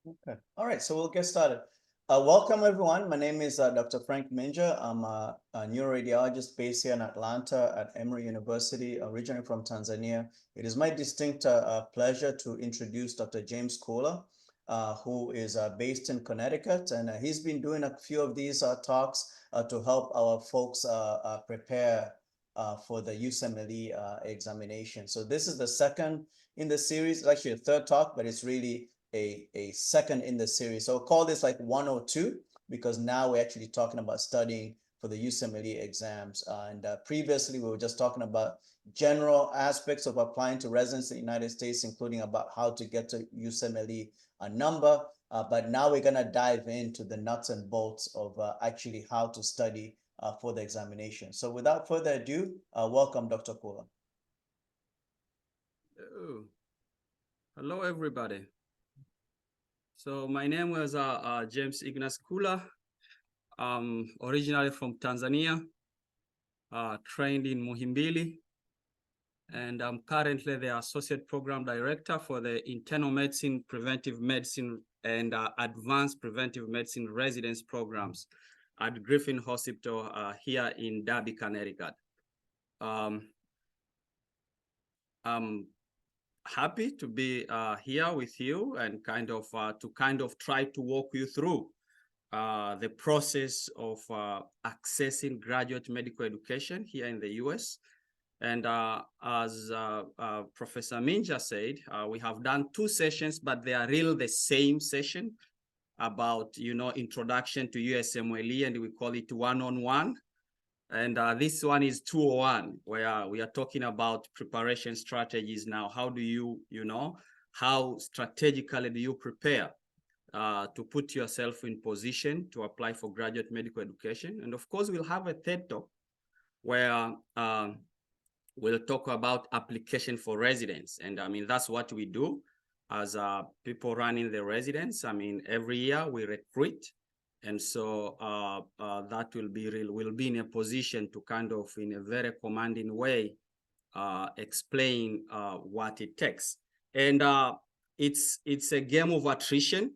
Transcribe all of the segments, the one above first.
Okay. All right. So we'll get started. Welcome, everyone. My name is Dr. Frank Minja. I'm a neuroradiologist based here in Atlanta at Emory University, originally from Tanzania. It is my distinct pleasure to introduce Dr. James Koola, who is based in Connecticut, and he's been doing a few of these talks to help our folks prepare for the USMLE examination. So this is the second in the series, it's actually a third talk, but it's really a second in the series. So I'll call this like 102 because now we're actually talking about studying for the USMLE exams. And previously we were just talking about general aspects of applying to residence in the United States, including about how to get to USMLE a number. But now we're gonna dive into the nuts and bolts of actually how to study for the examination. So without further ado, welcome Dr. Koola. Oh, hello, everybody. So my name was James Ignas Koola. Originally from Tanzania, trained in Muhimbili, and I'm currently the Associate Program Director for the Internal Medicine, Preventive Medicine, and Advanced Preventive Medicine Residence Programs at Griffin Hospital here in Derby, Connecticut. I'm happy to be here with you and to try to walk you through the process of accessing graduate medical education here in the US. And as Professor Minja said, we have done two sessions, but they are really the same session about, introduction to USMLE, and we call it one-on-one. And this one is 201, where we are talking about preparation strategies now. How do you, how strategically do you prepare to put yourself in position to apply for graduate medical education? And of course, we'll have a TED Talk where we'll talk about application for residence. And I mean, that's what we do as people running the residence. I mean, every year we recruit. And so that will be in a position to kind of, in a very commanding way, explain what it takes. And it's a game of attrition,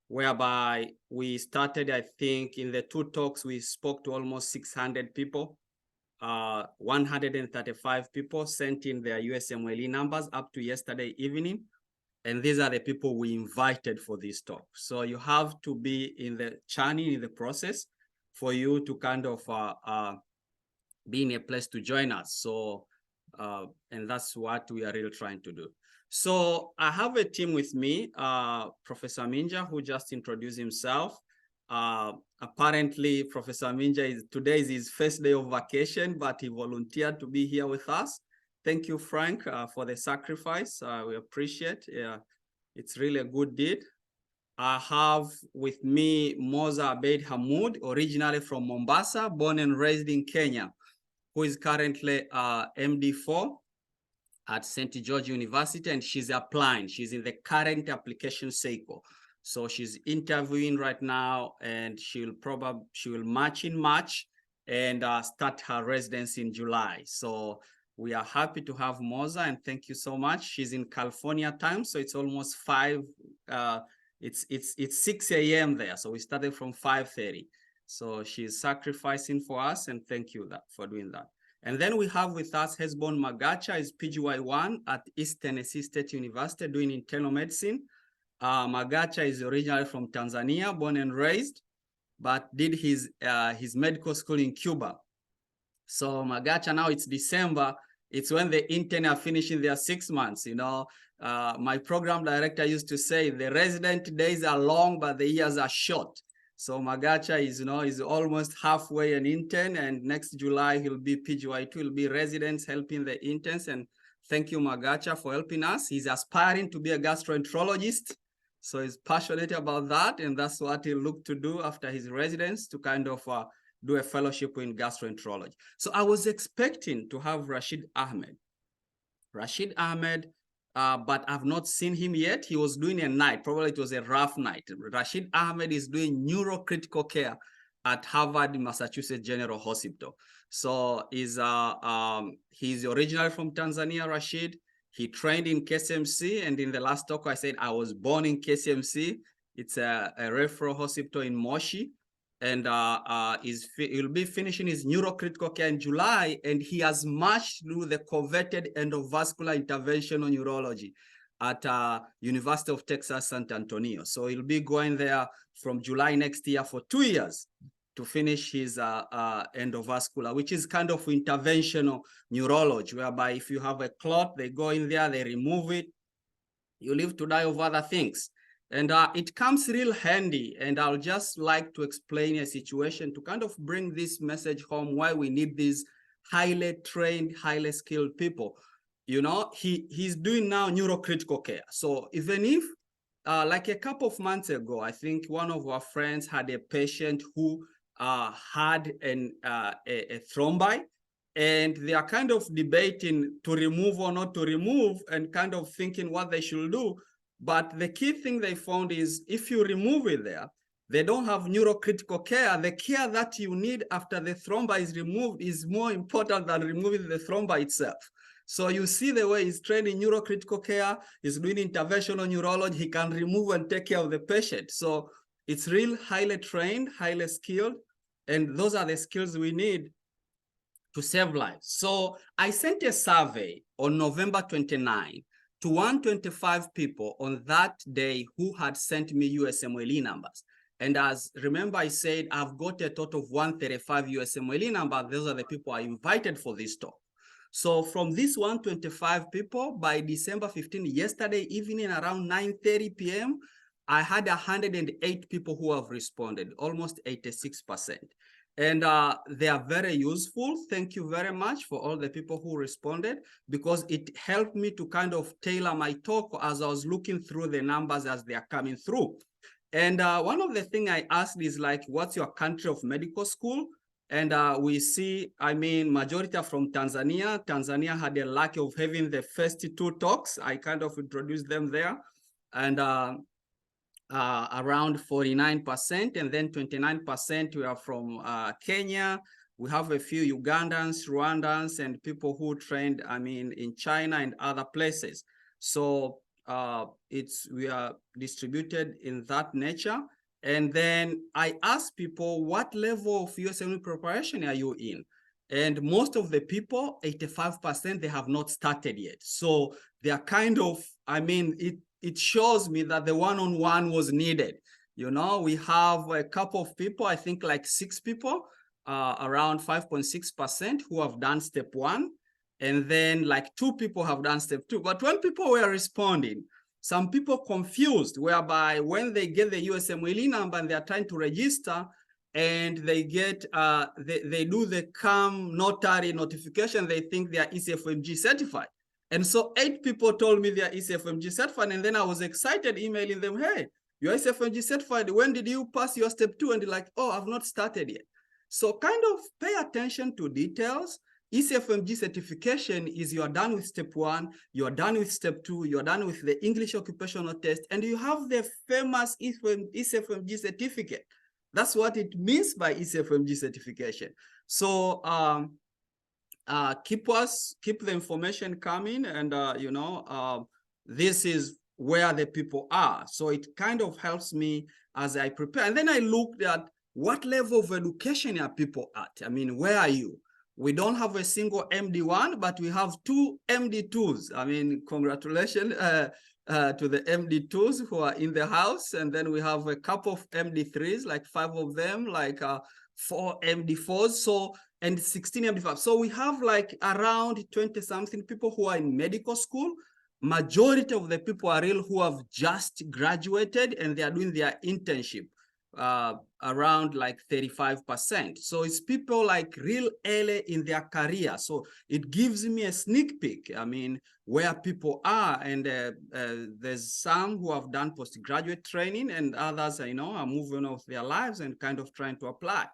whereby we started, I think, in the two talks, we spoke to almost 600 people. 135 people sent in their USMLE numbers up to yesterday evening. And these are the people we invited for this talk. So you have to be in the churning in the process for you to kind of be in a place to join us. So, and that's what we are really trying to do. So I have a team with me, Professor Minja, who just introduced himself. Apparently, Professor Minja today is his first day of vacation, but he volunteered to be here with us. Thank you, Frank, for the sacrifice. We appreciate it. It's really a good deed. I have with me Moza Abeid Hamoud, originally from Mombasa, born and raised in Kenya, who is currently MD4 at St. George University, and she's applying. She's in the current application cycle. So she's interviewing right now, and she will match in March and start her residency in July. So we are happy to have Moza, and thank you so much. She's in California time, so it's almost 5. It's 6 a.m. there, so we started from 5:30. So she's sacrificing for us, and thank you for doing that. And then we have with us Hesbon Magacha, is PGY1 at East Tennessee State University doing internal medicine. Magacha is originally from Tanzania, born and raised, but did his medical school in Cuba. So Magacha, now it's December, it's when the intern are finishing their 6 months. My program director used to say the resident days are long, but the years are short. So Magacha is almost halfway an intern, and next July he'll be PGY2, he'll be residents helping the interns. And thank you, Magacha, for helping us. He's aspiring to be a gastroenterologist, so he's passionate about that, and that's what he'll look to do after his residence, to kind of do a fellowship in gastroenterology. So I was expecting to have Rashid Ahmed, but I've not seen him yet. He was doing a night, probably it was a rough night. Rashid Ahmed is doing neurocritical care at Harvard, Massachusetts General Hospital. So he's originally from Tanzania, Rashid. He trained in KCMC, and in the last talk, I said I was born in KCMC. It's a referral hospital in Moshi, and he'll be finishing his neurocritical care in July, and he has marched through the coveted endovascular interventional neurology at University of Texas, San Antonio. So he'll be going there from July next year for 2 years to finish his endovascular, which is kind of interventional neurology, whereby if you have a clot, they go in there, they remove it, you live to die of other things. And it comes real handy. And I'll just like to explain a situation to kind of bring this message home, why we need these highly trained, highly skilled people. You know, he's doing now neurocritical care. So even if, like a couple of months ago, I think one of our friends had a patient who had a thrombi, and they are kind of debating to remove or not to remove, and kind of thinking what they should do. But the key thing they found is if you remove it there, they don't have neurocritical care. The care that you need after the thrombi is removed is more important than removing the thrombi itself. So you see the way he's trained in neurocritical care, he's doing interventional neurology, he can remove and take care of the patient. So it's real highly trained, highly skilled, and those are the skills we need to save lives. So I sent a survey on November 29 to 125 people on that day who had sent me USMLE numbers. And as remember, I said, I've got a total of 135 USMLE numbers. Those are the people I invited for this talk. So from these 125 people, by December 15, yesterday evening around 9:30 p.m., I had 108 people who have responded, almost 86%. And they are very useful. Thank you very much for all the people who responded, because it helped me to kind of tailor my talk as I was looking through the numbers as they are coming through. And one of the things I asked is like, what's your country of medical school? And we see, I mean, majority are from Tanzania. Tanzania had a lack of having the first 2 talks. I kind of introduced them there. And around 49%, and then 29% we are from Kenya. We have a few Ugandans, Rwandans, and people who trained, I mean, in China and other places. So we are distributed in that nature. And then I asked people, what level of USMLE preparation are you in? And most of the people, 85%, they have not started yet. So they are kind of, I mean, it shows me that the one-on-one was needed. You know, we have a couple of people, I think like 6 people, around 5.6% who have done step 1. And then like 2 people have done step 2. But when people were responding, some people confused, whereby when they get the USMLE number and they are trying to register, and they get, they do the CAM notary notification, they think they are ECFMG certified. And so 8 people told me they are ECFMG certified, and then I was excited emailing them, hey, you're ECFMG certified, when did you pass your step 2? And they're like, oh, I've not started yet. So kind of pay attention to details. ECFMG certification is you're done with step 1, you're done with step 2, you're done with the English occupational test, and you have the famous ECFMG certificate. That's what it means by ECFMG certification. So keep the information coming, and you know, this is where the people are. So it kind of helps me as I prepare. And then I looked at what level of education are people at. I mean, where are you? We don't have a single MD1, but we have 2 MD2s. I mean, congratulations to the MD2s who are in the house. And then we have a couple of MD3s, like 5 of them, like 4 MD4s, so, and 16 MD5. So we have like around 20-something people who are in medical school. Majority of the people are real who have just graduated and they are doing their internship. Around like 35%. So it's people like real early in their career. So it gives me a sneak peek, I mean, where people are. And there's some who have done postgraduate training, and others, you know, are moving off their lives and kind of trying to apply.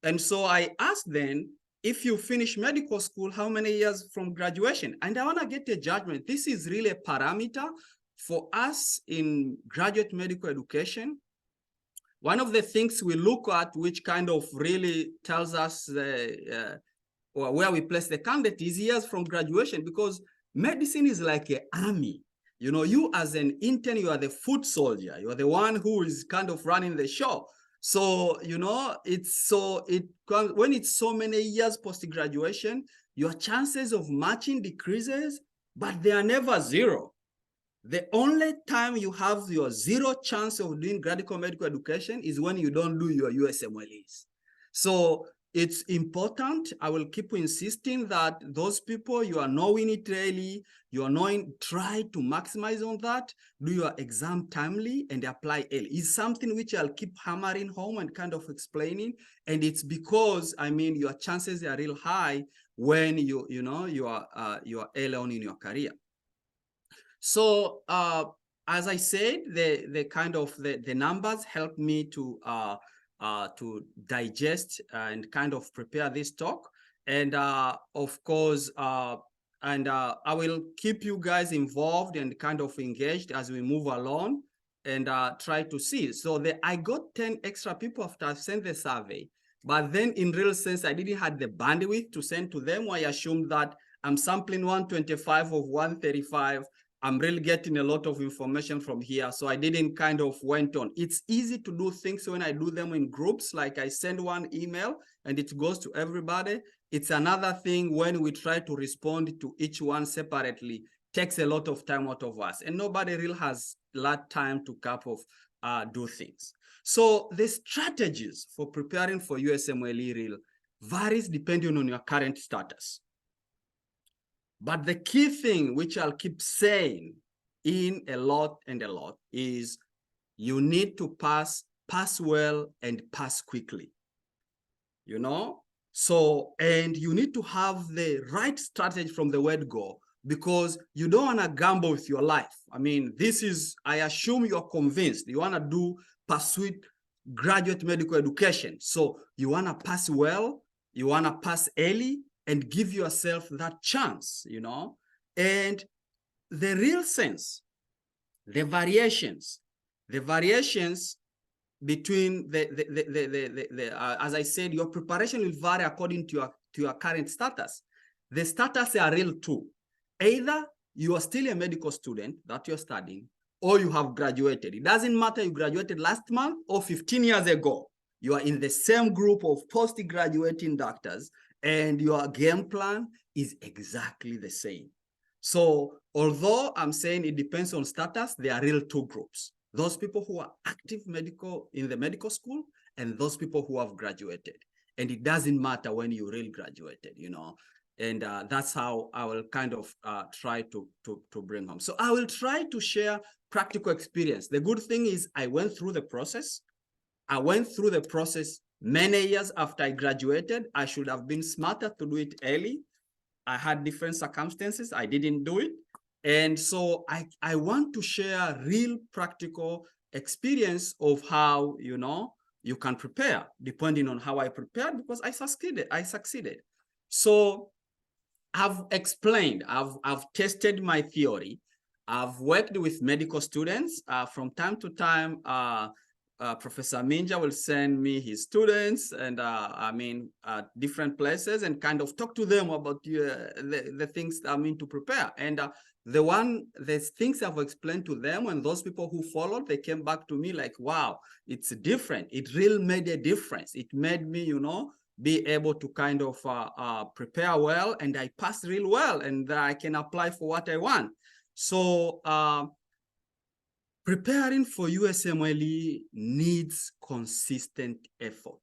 And so I asked them, if you finish medical school, how many years from graduation? And I want to get a judgment. This is really a parameter for us in graduate medical education. One of the things we look at, which kind of really tells us or where we place the candidate, is years from graduation, because medicine is like an army. You know, you as an intern, you are the foot soldier. You are the one who is kind of running the show. So, you know, when it's so many years post-graduation, your chances of matching decreases, but they are never zero. The only time you have your zero chance of doing graduate medical education is when you don't do your USMLEs. So it's important. I will keep insisting that those people, you are knowing it early, you are knowing, try to maximize on that, do your exam timely and apply early. It's something which I'll keep hammering home and kind of explaining. And it's because, I mean, your chances are real high when you are early on in your career. So as I said, the numbers help me to digest and kind of prepare this talk. And of course, I will keep you guys involved and kind of engaged as we move along and try to see. So I got 10 extra people after I sent the survey. But then in real sense, I didn't have the bandwidth to send to them. I assumed that I'm sampling 125 of 135. I'm really getting a lot of information from here. So I didn't kind of went on. It's easy to do things when I do them in groups, like I send one email and it goes to everybody. It's another thing when we try to respond to each one separately, takes a lot of time out of us. And nobody really has a lot time to do things. So the strategies for preparing for USMLE real varies depending on your current status. But the key thing, which I'll keep saying in a lot is you need to pass well and pass quickly, you know? So, and you need to have the right strategy from the word go, because you don't want to gamble with your life. I mean, I assume you're convinced you want to pursue graduate medical education. So you want to pass well, you want to pass early, and give yourself that chance, you know? And the real sense, the variations between as I said, your preparation will vary according to your current status. The status are real too. Either you are still a medical student that you're studying, or you have graduated. It doesn't matter you graduated last month or 15 years ago. You are in the same group of post-graduating doctors, and your game plan is exactly the same. So although I'm saying it depends on status, there are real two groups. Those people who are active in the medical school and those people who have graduated. And it doesn't matter when you really graduated, you know. And that's how I will kind of try to bring home. So I will try to share practical experience. The good thing is I went through the process. Many years after I graduated. I should have been smarter to do it early. I had different circumstances. I didn't do it. And so I want to share real practical experience of how, you know, you can prepare depending on how I prepared, because I succeeded. So I've explained, I've tested my theory. I've worked with medical students from time to time. Professor Minja will send me his students and different places and kind of talk to them about the things to prepare. And the things I've explained to them, and those people who followed, they came back to me like, wow, it's different. It really made a difference. It made me, you know, be able to kind of prepare well, and I passed real well, and I can apply for what I want. So preparing for USMLE needs consistent effort.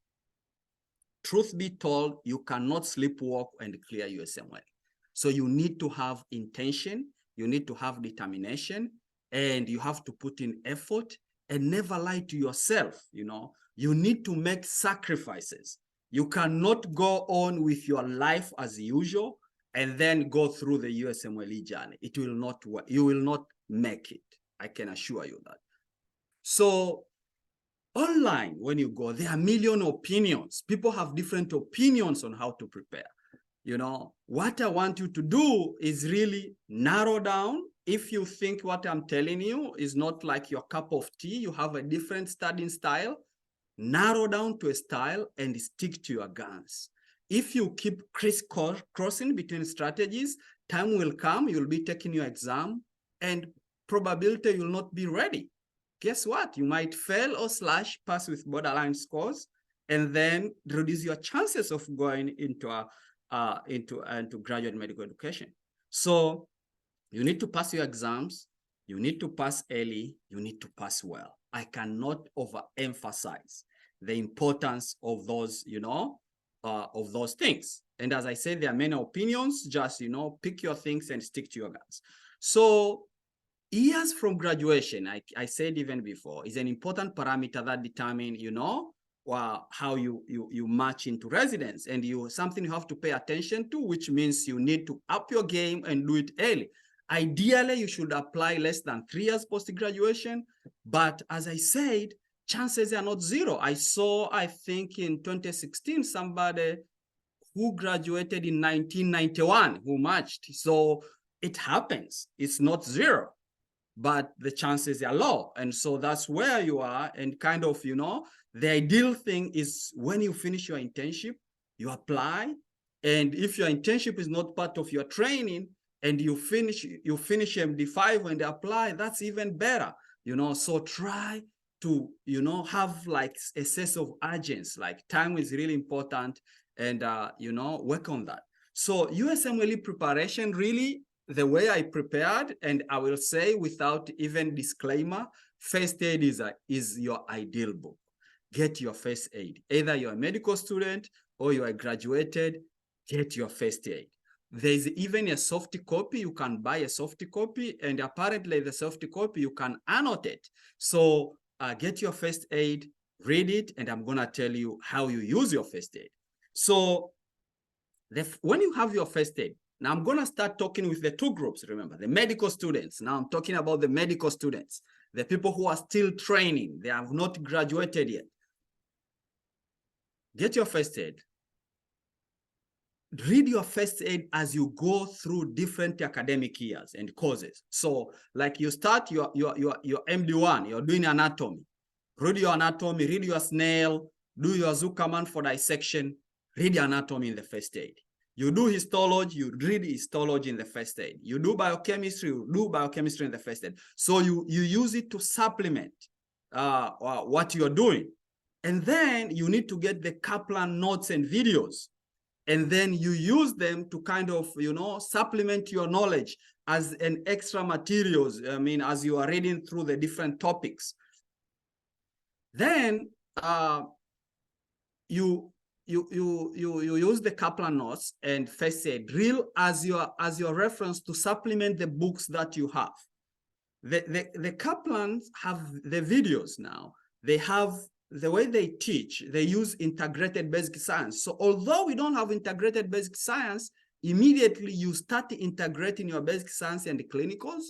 Truth be told, you cannot sleepwalk and clear USMLE. So you need to have intention, you need to have determination, and you have to put in effort and never lie to yourself, you know. You need to make sacrifices. You cannot go on with your life as usual and then go through the USMLE journey. It will not work. You will not make it. I can assure you that. So online, when you go, there are a million opinions. People have different opinions on how to prepare. You know, what I want you to do is really narrow down. If you think what I'm telling you is not like your cup of tea, you have a different studying style, narrow down to a style and stick to your guns. if you keep crisscrossing between strategies, time will come, you'll be taking your exam, and probability you'll not be ready. Guess what? You might fail or slash pass with borderline scores, and then reduce your chances of going into graduate medical education. So you need to pass your exams, you need to pass early, you need to pass well. I cannot overemphasize the importance of those, of those things. And as I said, there are many opinions, just, pick your things and stick to your guns. So years from graduation, I said even before, is an important parameter that determine, how you match into residence, and something you have to pay attention to, which means you need to up your game and do it early. Ideally, you should apply less than 3 years post-graduation, but as I said, chances are not zero. I saw, I think in 2016, somebody who graduated in 1991 who matched. So it happens. It's not zero, but the chances are low. And so that's where you are. And kind of, the ideal thing is when you finish your internship, you apply. And if your internship is not part of your training and you finish MD5 and apply, that's even better, so try to, have like a sense of urgency, like time is really important, and, work on that. So USMLE preparation, really, the way I prepared, and I will say without even disclaimer, first aid is your ideal book. Get your first aid. Either you're a medical student or you are graduated, get your first aid. There's even a soft copy. You can buy a soft copy, and apparently the soft copy, you can annotate. So get your first aid, read it, and I'm going to tell you how you use your first aid. So when you have your first aid, now I'm going to start talking with the two groups, remember, the medical students. Now I'm talking about the medical students, the people who are still training. They have not graduated yet. Get your first aid. Read your first aid as you go through different academic years and courses. So like you start your MD1, you're doing anatomy. Read your anatomy, read your snail, do your Zuckerman for dissection, read your anatomy in the first aid. You do histology, you read histology in the first aid. You do biochemistry, you do biochemistry in the first aid. So you use it to supplement what you're doing. And then you need to get the Kaplan notes and videos. And then you use them to kind of, supplement your knowledge as an extra materials. I mean, as you are reading through the different topics. Then you use the Kaplan notes and first aid drill as your reference to supplement the books that you have. The Kaplans have the videos now. They have the way they teach, they use integrated basic science. So although we don't have integrated basic science, immediately you start integrating your basic science and the clinicals,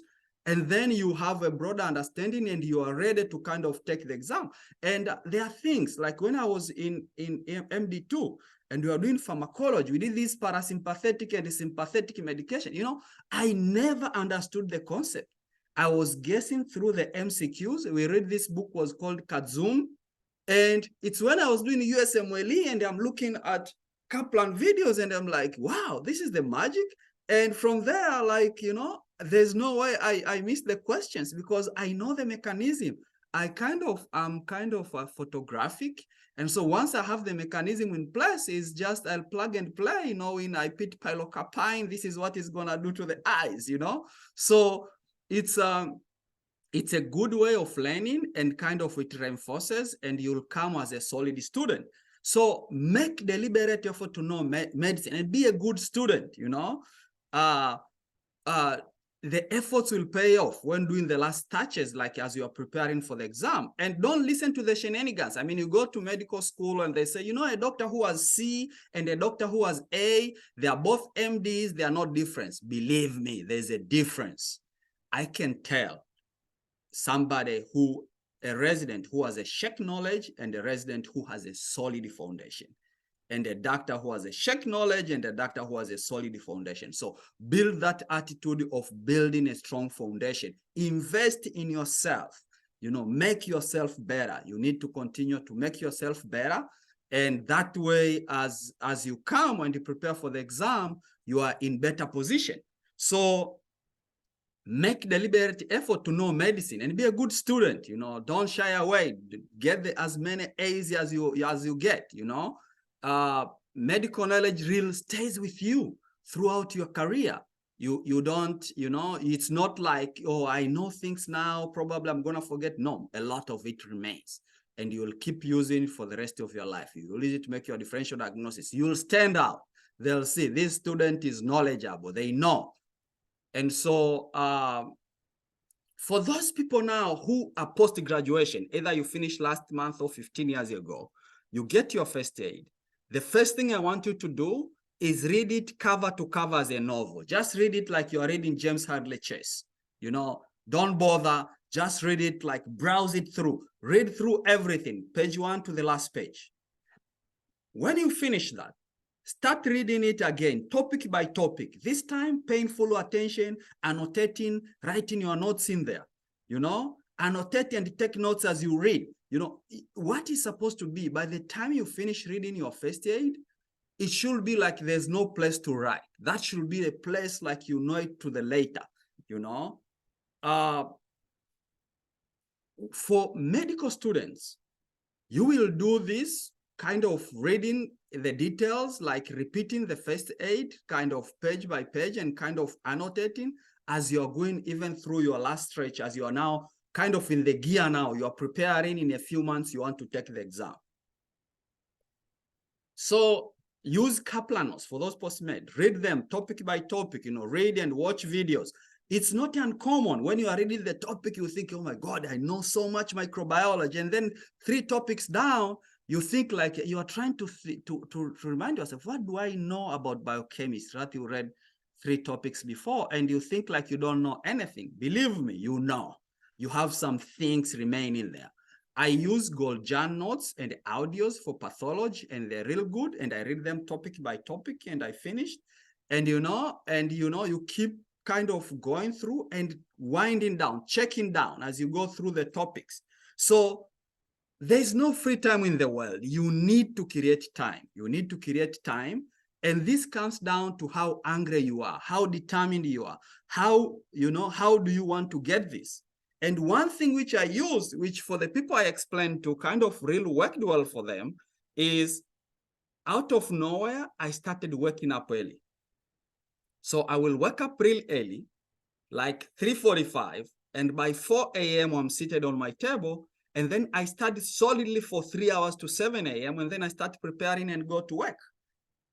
and then you have a broader understanding and you are ready to kind of take the exam. And there are things like when I was in MD2 and we were doing pharmacology, we did this parasympathetic and sympathetic medication. I never understood the concept. I was guessing through the MCQs. We read this book was called Kazum. And it's when I was doing USMLE and I'm looking at Kaplan videos and I'm like, wow, this is the magic. And from there, like, there's no way I miss the questions because I know the mechanism. I'm kind of photographic. And so once I have the mechanism in place, it's just I'll plug and play, in I put pilocarpine, this is what it's going to do to the eyes, So it's a good way of learning and kind of it reinforces and you'll come as a solid student. So make deliberate effort to know medicine and be a good student, the efforts will pay off when doing the last touches, like as you are preparing for the exam. And don't listen to the shenanigans. I mean, you go to medical school and they say, a doctor who has C and a doctor who has A, they are both MDs, they are not different. Believe me, there's a difference. I can tell a resident who has a check knowledge and a resident who has a solid foundation, and a doctor who has a check knowledge and a doctor who has a solid foundation. So build that attitude of building a strong foundation. Invest in yourself, make yourself better. You need to continue to make yourself better. And that way, as you come and you prepare for the exam, you are in better position. So make deliberate effort to know medicine and be a good student. Don't shy away. Get as many A's as you get. Medical knowledge really stays with you throughout your career. You don't, it's not like, oh, I know things now, probably I'm gonna forget. No, a lot of it remains, and you'll keep using it for the rest of your life. You'll use it to make your differential diagnosis. You'll stand out. They'll see this student is knowledgeable. They know. And so for those people now who are post-graduation, either you finished last month or 15 years ago, you get your first aid. The first thing I want you to do is read it cover to cover as a novel. Just read it like you're reading James Hadley Chase. Don't bother. Just read it, like browse it through. Read through everything, page 1 to the last page. When you finish that, start reading it again, topic by topic. This time, paying full attention, annotating, writing your notes in there. Annotate and take notes as you read. What is supposed to be, by the time you finish reading your first aid, it should be like there's no place to write. That should be a place like you know it to the later, For medical students, you will do this kind of reading the details, like repeating the first aid kind of page by page and kind of annotating as you're going even through your last stretch, as you are now kind of in the gear now, you're preparing. In a few months, you want to take the exam. So use Kaplanos for those post-med. Read them topic by topic, read and watch videos. It's not uncommon when you are reading the topic, you think, oh my God, I know so much microbiology. And then 3 topics down, you think like you are trying to remind yourself, what do I know about biochemistry? That you read 3 topics before, and you think like you don't know anything. Believe me, you know. You have some things remaining there. I use Goljan notes and audios for pathology, and they're real good. And I read them topic by topic, and I finished. And you keep kind of going through and winding down, checking down as you go through the topics. So there's no free time in the world. You need to create time. You need to create time. And this comes down to how angry you are, how determined you are, how do you want to get this? And one thing which I use, which for the people I explained to kind of really worked well for them, is out of nowhere, I started waking up early. So I will wake up real early, like 3:45, and by 4 a.m. I'm seated on my table, and then I study solidly for 3 hours to 7 a.m. and then I start preparing and go to work,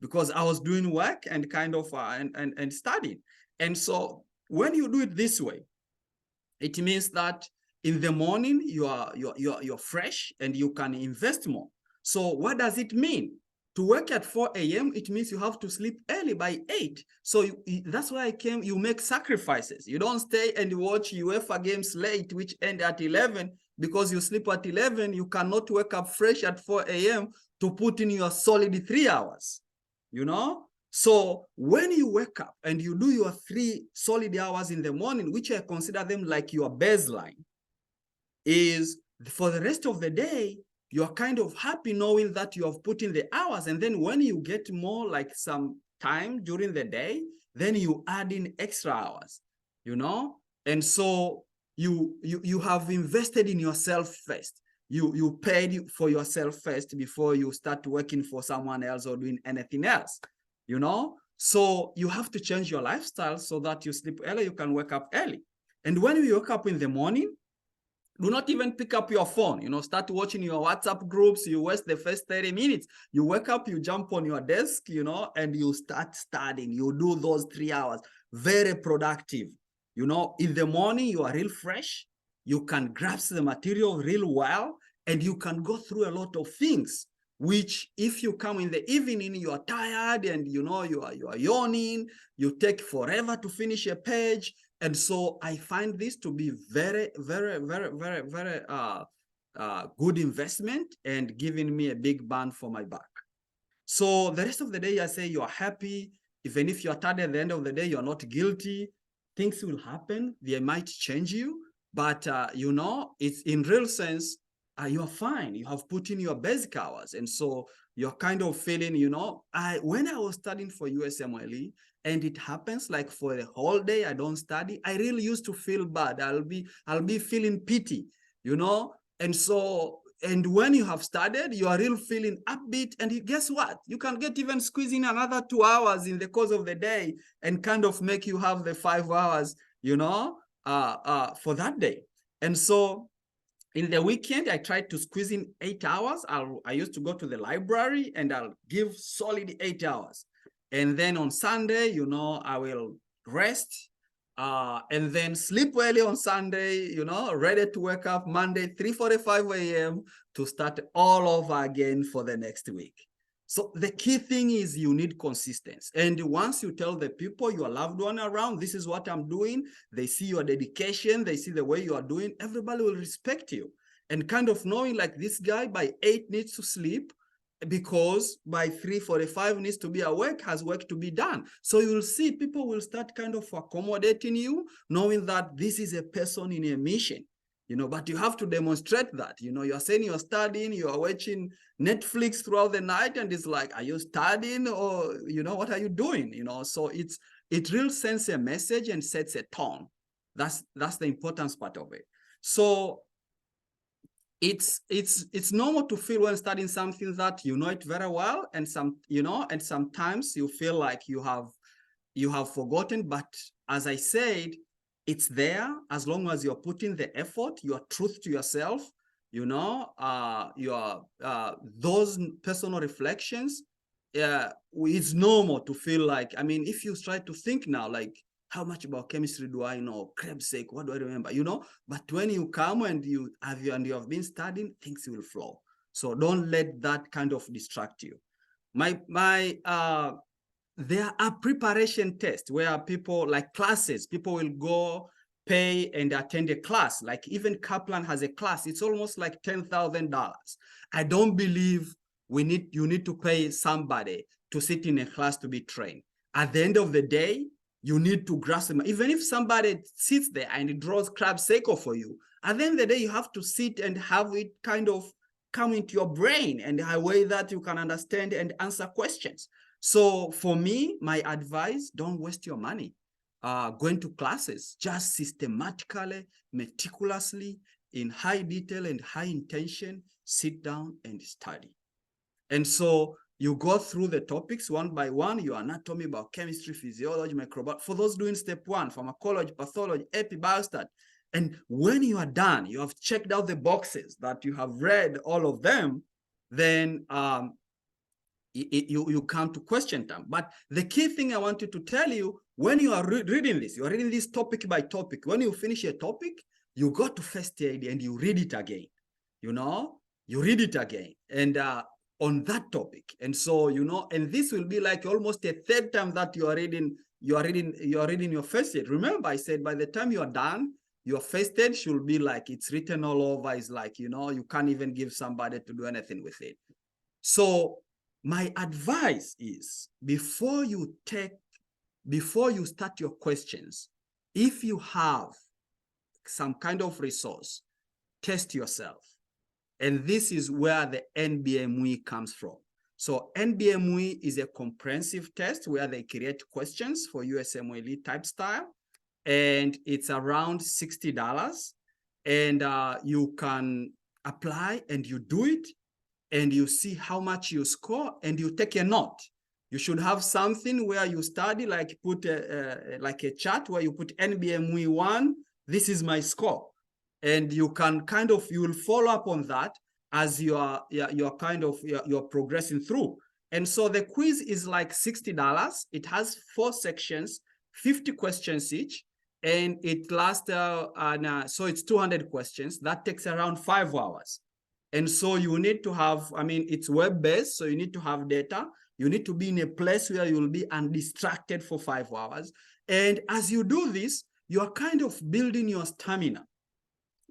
because I was doing work and kind of and studying. And so when you do it this way, it means that in the morning you're fresh and you can invest more. So what does it mean? To work at 4 a.m., it means you have to sleep early by 8. So that's why you make sacrifices. You don't stay and watch UEFA games late, which end at 11, because you sleep at 11. You cannot wake up fresh at 4 a.m. to put in your solid 3 hours, So when you wake up and you do your 3 solid hours in the morning, which I consider them like your baseline, is for the rest of the day, you're kind of happy knowing that you have put in the hours. And then when you get more like some time during the day, then you add in extra hours, And so you have invested in yourself first. You paid for yourself first before you start working for someone else or doing anything else, So you have to change your lifestyle so that you sleep early, you can wake up early. And when you wake up in the morning, do not even pick up your phone, start watching your WhatsApp groups. You waste the first 30 minutes. You wake up, you jump on your desk, and you start studying. You do those 3 hours, very productive. In the morning, you are real fresh. You can grasp the material real well, and you can go through a lot of things, which if you come in the evening, you are tired and, you are yawning. You take forever to finish a page. And so I find this to be very, very, very, very, very good investment and giving me a big bang for my buck. So the rest of the day, I say you are happy. Even if you're tired at the end of the day, you're not guilty. Things will happen. They might change you. But, it's in real sense, you are fine. You have put in your basic hours. And so you're kind of feeling, when I was studying for USMLE, and it happens like for the whole day, I don't study, I really used to feel bad. I'll be feeling pity, And so, and when you have studied, you are really feeling upbeat. And guess what? You can get even squeeze in another 2 hours in the course of the day and kind of make you have the 5 hours, for that day. And so in the weekend, I tried to squeeze in 8 hours. I used to go to the library and I'll give solid 8 hours. And then on Sunday, I will rest and then sleep early on Sunday, ready to wake up Monday, 3:45 a.m. to start all over again for the next week. So the key thing is you need consistency. And once you tell the people, your loved one around, this is what I'm doing, they see your dedication, they see the way you are doing, everybody will respect you. And kind of knowing like this guy by 8 needs to sleep because by 3:45 needs to be awake, has work to be done. So you'll see people will start kind of accommodating you, knowing that this is a person in a mission. But you have to demonstrate that. You're saying you're studying, you are watching Netflix throughout the night, and it's like, are you studying or, what are you doing? So it really sends a message and sets a tone. That's the importance part of it. So it's normal to feel when studying something that you know it very well, and sometimes you feel like you have forgotten. But as I said, it's there as long as you're putting the effort, your truth to yourself, those personal reflections. It's normal to feel like, if you try to think now, like, how much about chemistry do I know? Krebs sake, what do I remember? But when you come and you have been studying, things will flow. So don't let that kind of distract you. There are preparation tests where people, like classes, people will go pay and attend a class. Like even Kaplan has a class. It's almost like $10,000. I don't believe you need to pay somebody to sit in a class to be trained. At the end of the day, you need to grasp them. Even if somebody sits there and it draws crab circle for you, at the end of the day, you have to sit and have it kind of come into your brain and a way that you can understand and answer questions. So for me, my advice, don't waste your money going to classes. Just systematically, meticulously, in high detail and high intention, sit down and study. And so you go through the topics one by one, your anatomy, biochemistry, physiology, microbiology, for those doing step 1, pharmacology, pathology, epi, biostat. And when you are done, you have checked out the boxes that you have read all of them, then you come to question time. But the key thing I wanted to tell you, when you are reading this, you are reading this topic by topic. When you finish a topic, you go to first aid and you read it again. You read it again and on that topic. And so, and this will be like almost a third time that you are reading your first aid. Remember, I said by the time you are done, your first aid should be like it's written all over. It's like, you can't even give somebody to do anything with it. So my advice is before you start your questions, if you have some kind of resource, test yourself. And this is where the NBME comes from. So NBME is a comprehensive test where they create questions for USMLE type style. And it's around $60. And you can apply and you do it. And you see how much you score and you take a note. You should have something where you study, like put like a chart where you put NBME 1, this is my score. And you can you will follow up on that as you're progressing through. And so the quiz is like $60. It has 4 sections, 50 questions each, and it lasts, so it's 200 questions. That takes around 5 hours. And so you need to have, it's web-based, so you need to have data. You need to be in a place where you'll be undistracted for 5 hours. And as you do this, you are kind of building your stamina.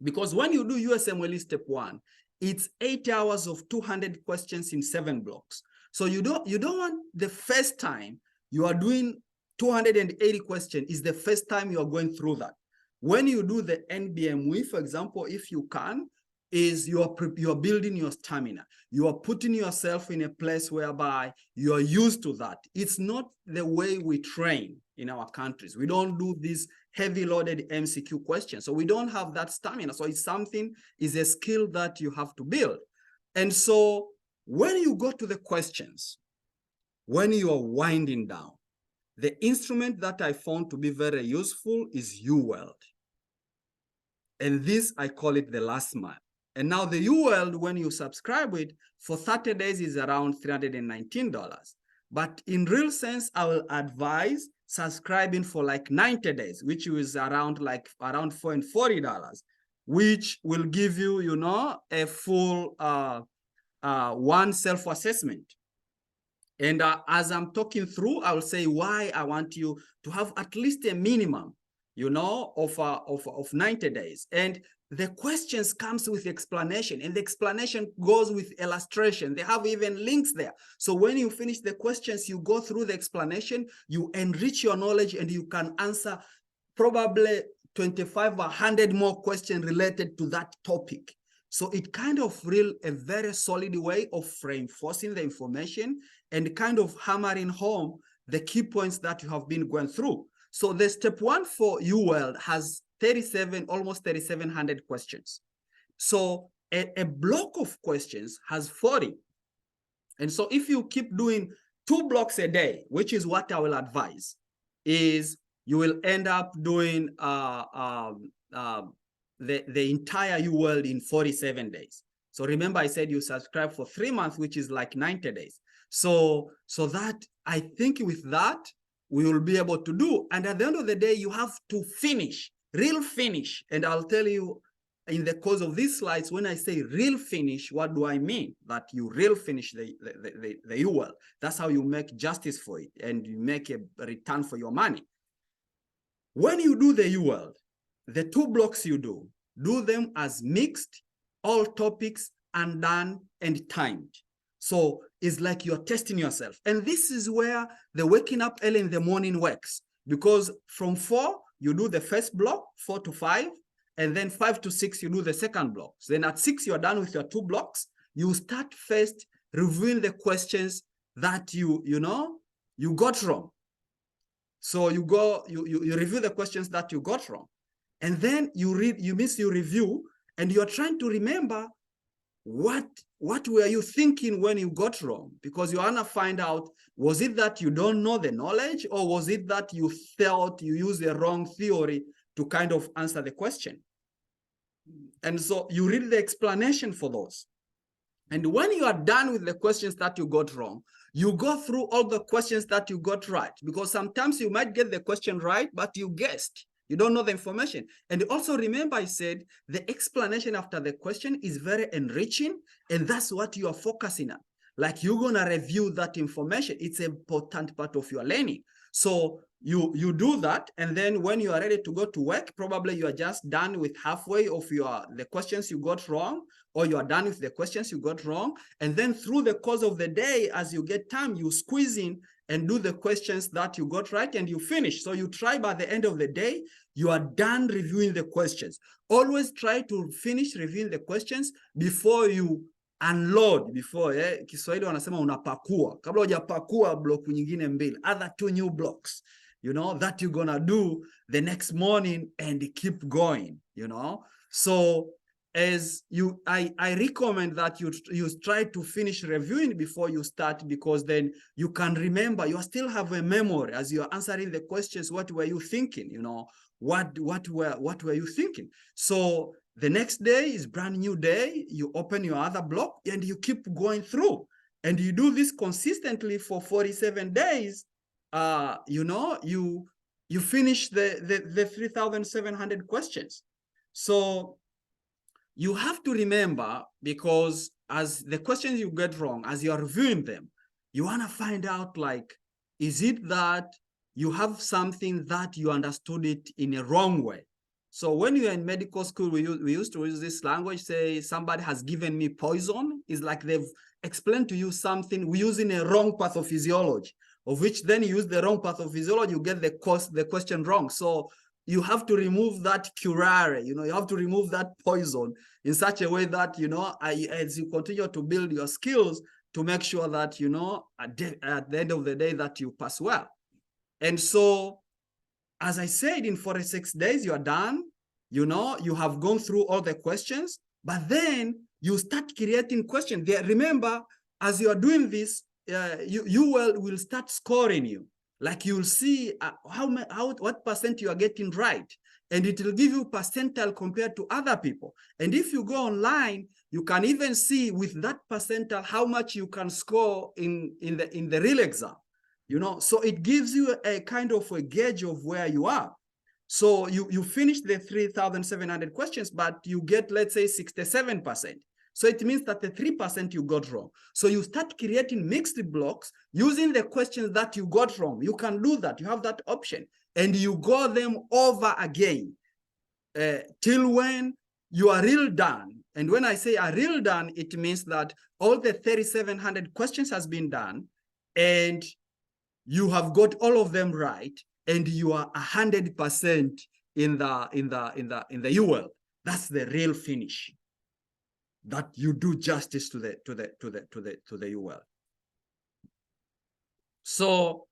Because when you do USMLE step 1, it's 8 hours of 200 questions in 7 blocks. So you don't want the first time you are doing 280 questions is the first time you are going through that. When you do the NBME, for example, if you can, is you are building your stamina. You are putting yourself in a place whereby you are used to that. It's not the way we train in our countries. We don't do these heavy loaded MCQ questions. So we don't have that stamina. So it's something, is a skill that you have to build. And so when you go to the questions, when you are winding down, the instrument that I found to be very useful is UWorld. And this, I call it the last mile. And now the UWorld, when you subscribe it, for 30 days is around $319. But in real sense, I will advise subscribing for like 90 days, which is around $440, which will give you, you know, a full one self-assessment. And as I'm talking through, I will say why I want you to have at least a minimum, you know, of 90 days. And the questions comes with explanation, and the explanation goes with illustration. They have even links there. So when you finish the questions, you go through the explanation, you enrich your knowledge, and you can answer probably 25 or 100 more questions related to that topic. So it kind of a very solid way of reinforcing the information and kind of hammering home the key points that you have been going through. So the step one for UWorld has almost 3,700 questions. So a block of questions has 40. And so if you keep doing 2 blocks a day, which is what I will advise, is you will end up doing the entire UWorld in 47 days. So remember, I said you subscribe for 3 months, which is like 90 days. So that, I think with that, we will be able to do. And at the end of the day, you have to finish, real finish. And I'll tell you in the course of these slides, when I say real finish, what do I mean? That you real finish the UWorld. That's how you make justice for it, and you make a return for your money. When you do the UWorld, the 2 blocks you do them as mixed, all topics, undone, and timed. So it's like you're testing yourself. And this is where the waking up early in the morning works, because from 4, you do the first block, 4 to 5, and then 5 to 6, you do the second block. So then at 6, you're done with your 2 blocks. You start first reviewing the questions that you got wrong. So you review the questions that you got wrong. And then you review, and you're trying to remember what were you thinking when you got wrong? Because you want to find out, was it that you don't know the knowledge, or was it that you felt you used the wrong theory to kind of answer the question? And so you read the explanation for those. And when you are done with the questions that you got wrong, you go through all the questions that you got right, because sometimes you might get the question right, but you guessed. You don't know the information. And also remember, I said the explanation after the question is very enriching, and that's what you are focusing on. Like, you're going to review that information. It's an important part of your learning. So you do that, and then when you are ready to go to work, probably you are just done with halfway of the questions you got wrong, or you are done with the questions you got wrong. And then through the course of the day, as you get time, you squeeze in and do the questions that you got right, and you finish. So you try by the end of the day, you are done reviewing the questions. Always try to finish reviewing the questions before you unload, before Kiswahili wanasema unapakua. Kabla hujapakua block nyingine mbili, other 2 new blocks, that you're gonna do the next morning and keep going, So I recommend that you try to finish reviewing before you start, because then you can remember, you still have a memory as you're answering the questions. What were you thinking? What were you thinking? So the next day is brand new day. You open your other block and you keep going through, and you do this consistently for 47 days. You finish the 3,700 questions. So you have to remember, because as the questions you get wrong, as you're reviewing them, you want to find out, like, is it that you have something that you understood it in a wrong way? So when you're in medical school, we used to use this language, say somebody has given me poison. It's like they've explained to you something we use in a wrong pathophysiology, of which then you use the wrong pathophysiology, you get the question wrong. So you have to remove that curare, you have to remove that poison in such a way that, as you continue to build your skills to make sure that, at the end of the day that you pass well. And so, as I said, in 46 days, you are done. You have gone through all the questions, but then you start creating questions. Remember, as you are doing this, you will start scoring you. Like you'll see what percent you are getting right. And it will give you percentile compared to other people. And if you go online, you can even see with that percentile how much you can score in the real exam. So it gives you a kind of a gauge of where you are. So you finish the 3,700 questions, but you get, let's say, 67%. So it means that the 3% you got wrong. So you start creating mixed blocks using the questions that you got wrong. You can do that. You have that option. And you go them over again till when you are real done. And when I say are real done, it means that all the 3,700 questions has been done, and you have got all of them right, and you are 100% in the UL. That's the real finish. That you do justice to the UL. So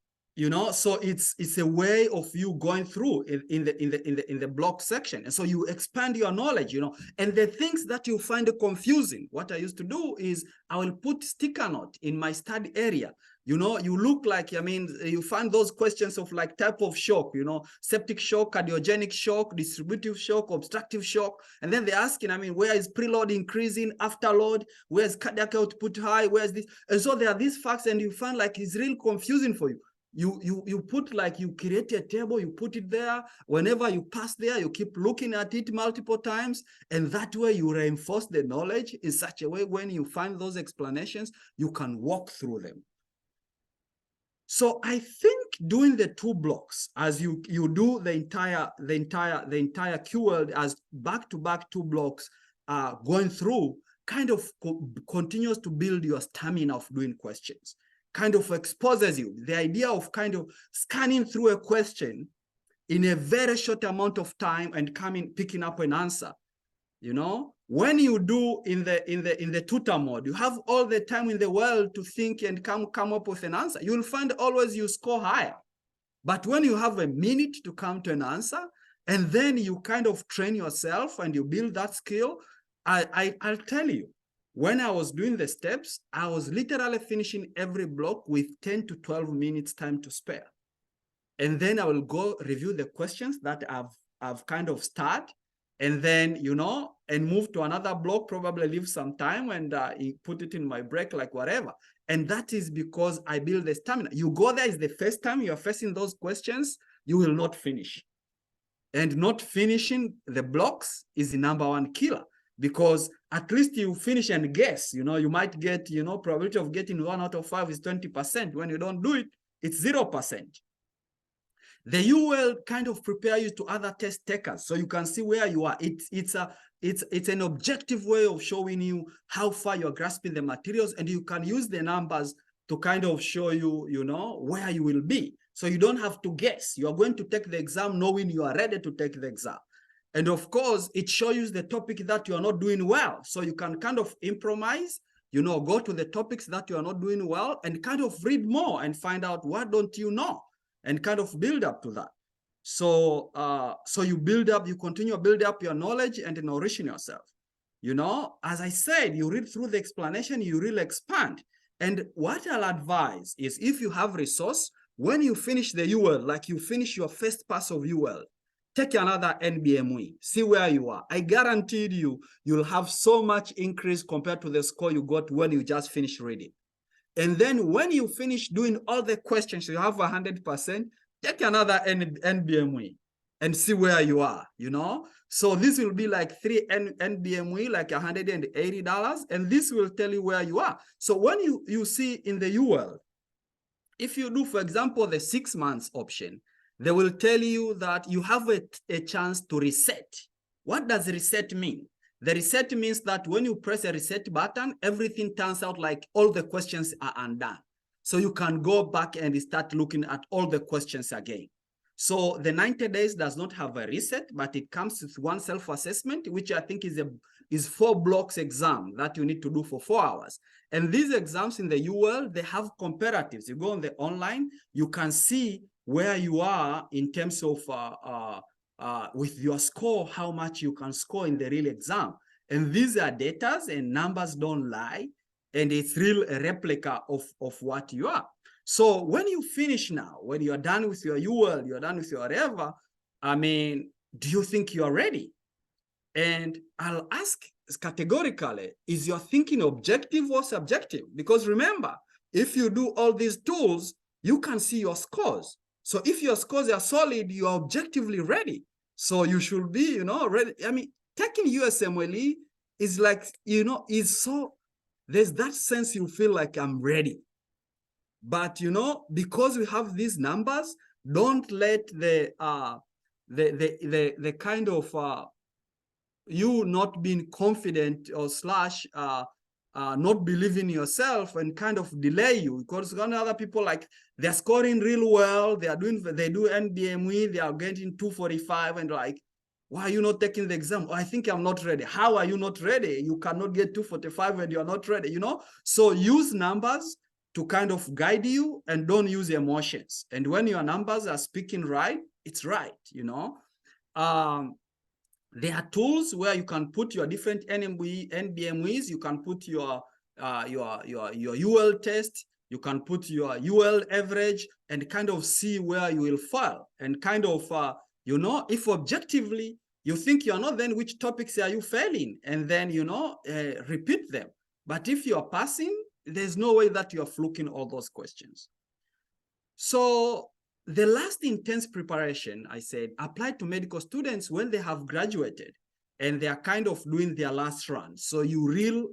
so it's a way of you going through in the block section, and so you expand your knowledge, and the things that you find confusing. What I used to do is I will put sticker note in my study area. You look like, you find those questions of like type of shock, septic shock, cardiogenic shock, distributive shock, obstructive shock. And then they're asking, where is preload increasing, afterload, where is cardiac output high, where is this? And so there are these facts, and you find like it's real confusing for you. You put like, you create a table, you put it there. Whenever you pass there, you keep looking at it multiple times. And that way you reinforce the knowledge in such a way when you find those explanations, you can walk through them. So I think doing the 2 blocks as you do the entire QL as back-to-back 2 blocks going through kind of continues to build your stamina of doing questions, kind of exposes you. The idea of kind of scanning through a question in a very short amount of time and picking up an answer. When you do in the tutor mode, you have all the time in the world to think and come up with an answer. You'll find always you score higher. But when you have a minute to come to an answer, and then you kind of train yourself and you build that skill, I'll tell you, when I was doing the steps, I was literally finishing every block with 10 to 12 minutes time to spare. And then I will go review the questions that I've kind of started, and then, and move to another block, probably leave some time and put it in my break, like whatever. And that is because I build the stamina. You go there, is the first time you're facing those questions, you will not finish. And not finishing the blocks is the #1 killer, because at least you finish and guess, you might get, probability of getting 1 out of 5 is 20%. When you don't do it, it's 0%. The UL kind of prepare you to other test takers, so you can see where you are. It's an objective way of showing you how far you're grasping the materials, and you can use the numbers to kind of show you, where you will be. So you don't have to guess. You are going to take the exam knowing you are ready to take the exam. And of course, it shows you the topic that you are not doing well. So you can kind of improvise, go to the topics that you are not doing well and kind of read more and find out what don't you know, and kind of build up to that. So so you continue to build up your knowledge and nourishing yourself. As I said, you read through the explanation, you really expand. And what I'll advise is, if you have resource, when you finish the UL, like you finish your first pass of UL, take another NBME, see where you are. I guaranteed you'll have so much increase compared to the score you got when you just finished reading. And then when you finish doing all the questions, you have 100%, take another NBME and see where you are, So this will be like 3 NBME, like $180, and this will tell you where you are. So when you see in the UL, if you do, for example, the 6 months option, they will tell you that you have a chance to reset. What does reset mean? The reset means that when you press a reset button, everything turns out like all the questions are undone. So you can go back and start looking at all the questions again. So the 90 days does not have a reset, but it comes with one self-assessment, which I think is 4 blocks exam that you need to do for 4 hours. And these exams in the UL, they have comparatives. You go on the online, you can see where you are in terms of with your score, how much you can score in the real exam. And these are datas and numbers don't lie. And it's real a replica of what you are. So when you finish now, when you're done with your UL, you're done with your whatever, I mean, do you think you're ready? And I'll ask categorically, is your thinking objective or subjective? Because remember, if you do all these tools, you can see your scores. So if your scores are solid, you are objectively ready. So you should be, ready. I mean, taking USMLE is like, is so, there's that sense you feel like I'm ready. But, because we have these numbers, don't let the kind of you not being confident or slash not believing yourself and kind of delay you, because other people, like, they're scoring real well, they do NBME, they are getting 245, and like, why are you not taking the exam? Oh, I think I'm not ready. How are you not ready? You cannot get 245 when you're not ready, So use numbers to kind of guide you, and don't use emotions. And when your numbers are speaking right, it's right, there are tools where you can put your different NBMEs. You can put your UL test. You can put your UL average and kind of see where you will fall. And kind of, if objectively you think you're not, then which topics are you failing? And then, repeat them. But if you're passing, there's no way that you're fluking all those questions. So the last intense preparation, I said, applied to medical students when they have graduated and they are kind of doing their last run. So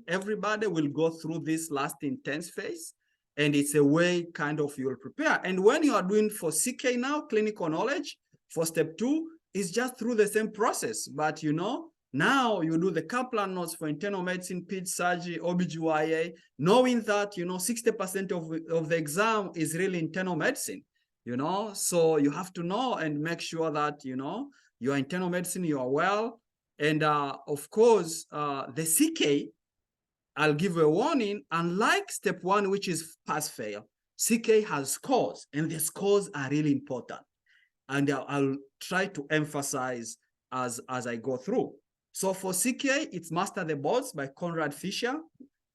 everybody will go through this last intense phase, and it's a way kind of you'll prepare. And when you are doing for CK now, clinical knowledge, for step 2, it's just through the same process. But, now you do the Kaplan notes for internal medicine, ped surgery, OBGYN, knowing that, 60% of the exam is really internal medicine. So you have to know and make sure that, your internal medicine, you are well. And of course, the CK, I'll give a warning, unlike step 1, which is pass fail, CK has scores, and the scores are really important. And I'll try to emphasize as I go through. So for CK, it's Master the Boards by Conrad Fisher.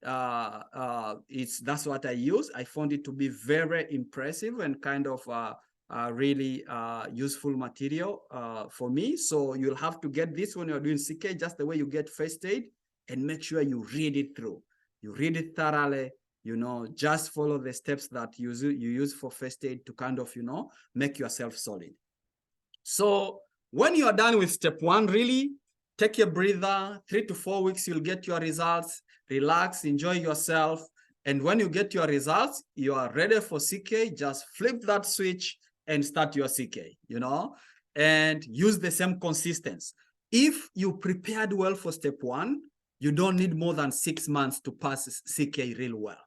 That's what I use. I found it to be very impressive and kind of really useful material for me. So you'll have to get this when you're doing CK, just the way you get first aid, and make sure you read it through. You read it thoroughly, just follow the steps that you use for first aid to kind of, make yourself solid. So when you're done with step 1, really, take a breather. 3 to 4 weeks, you'll get your results. Relax, enjoy yourself. And when you get your results, you are ready for CK. Just flip that switch and start your CK, and use the same consistency. If you prepared well for step 1, you don't need more than 6 months to pass CK real well.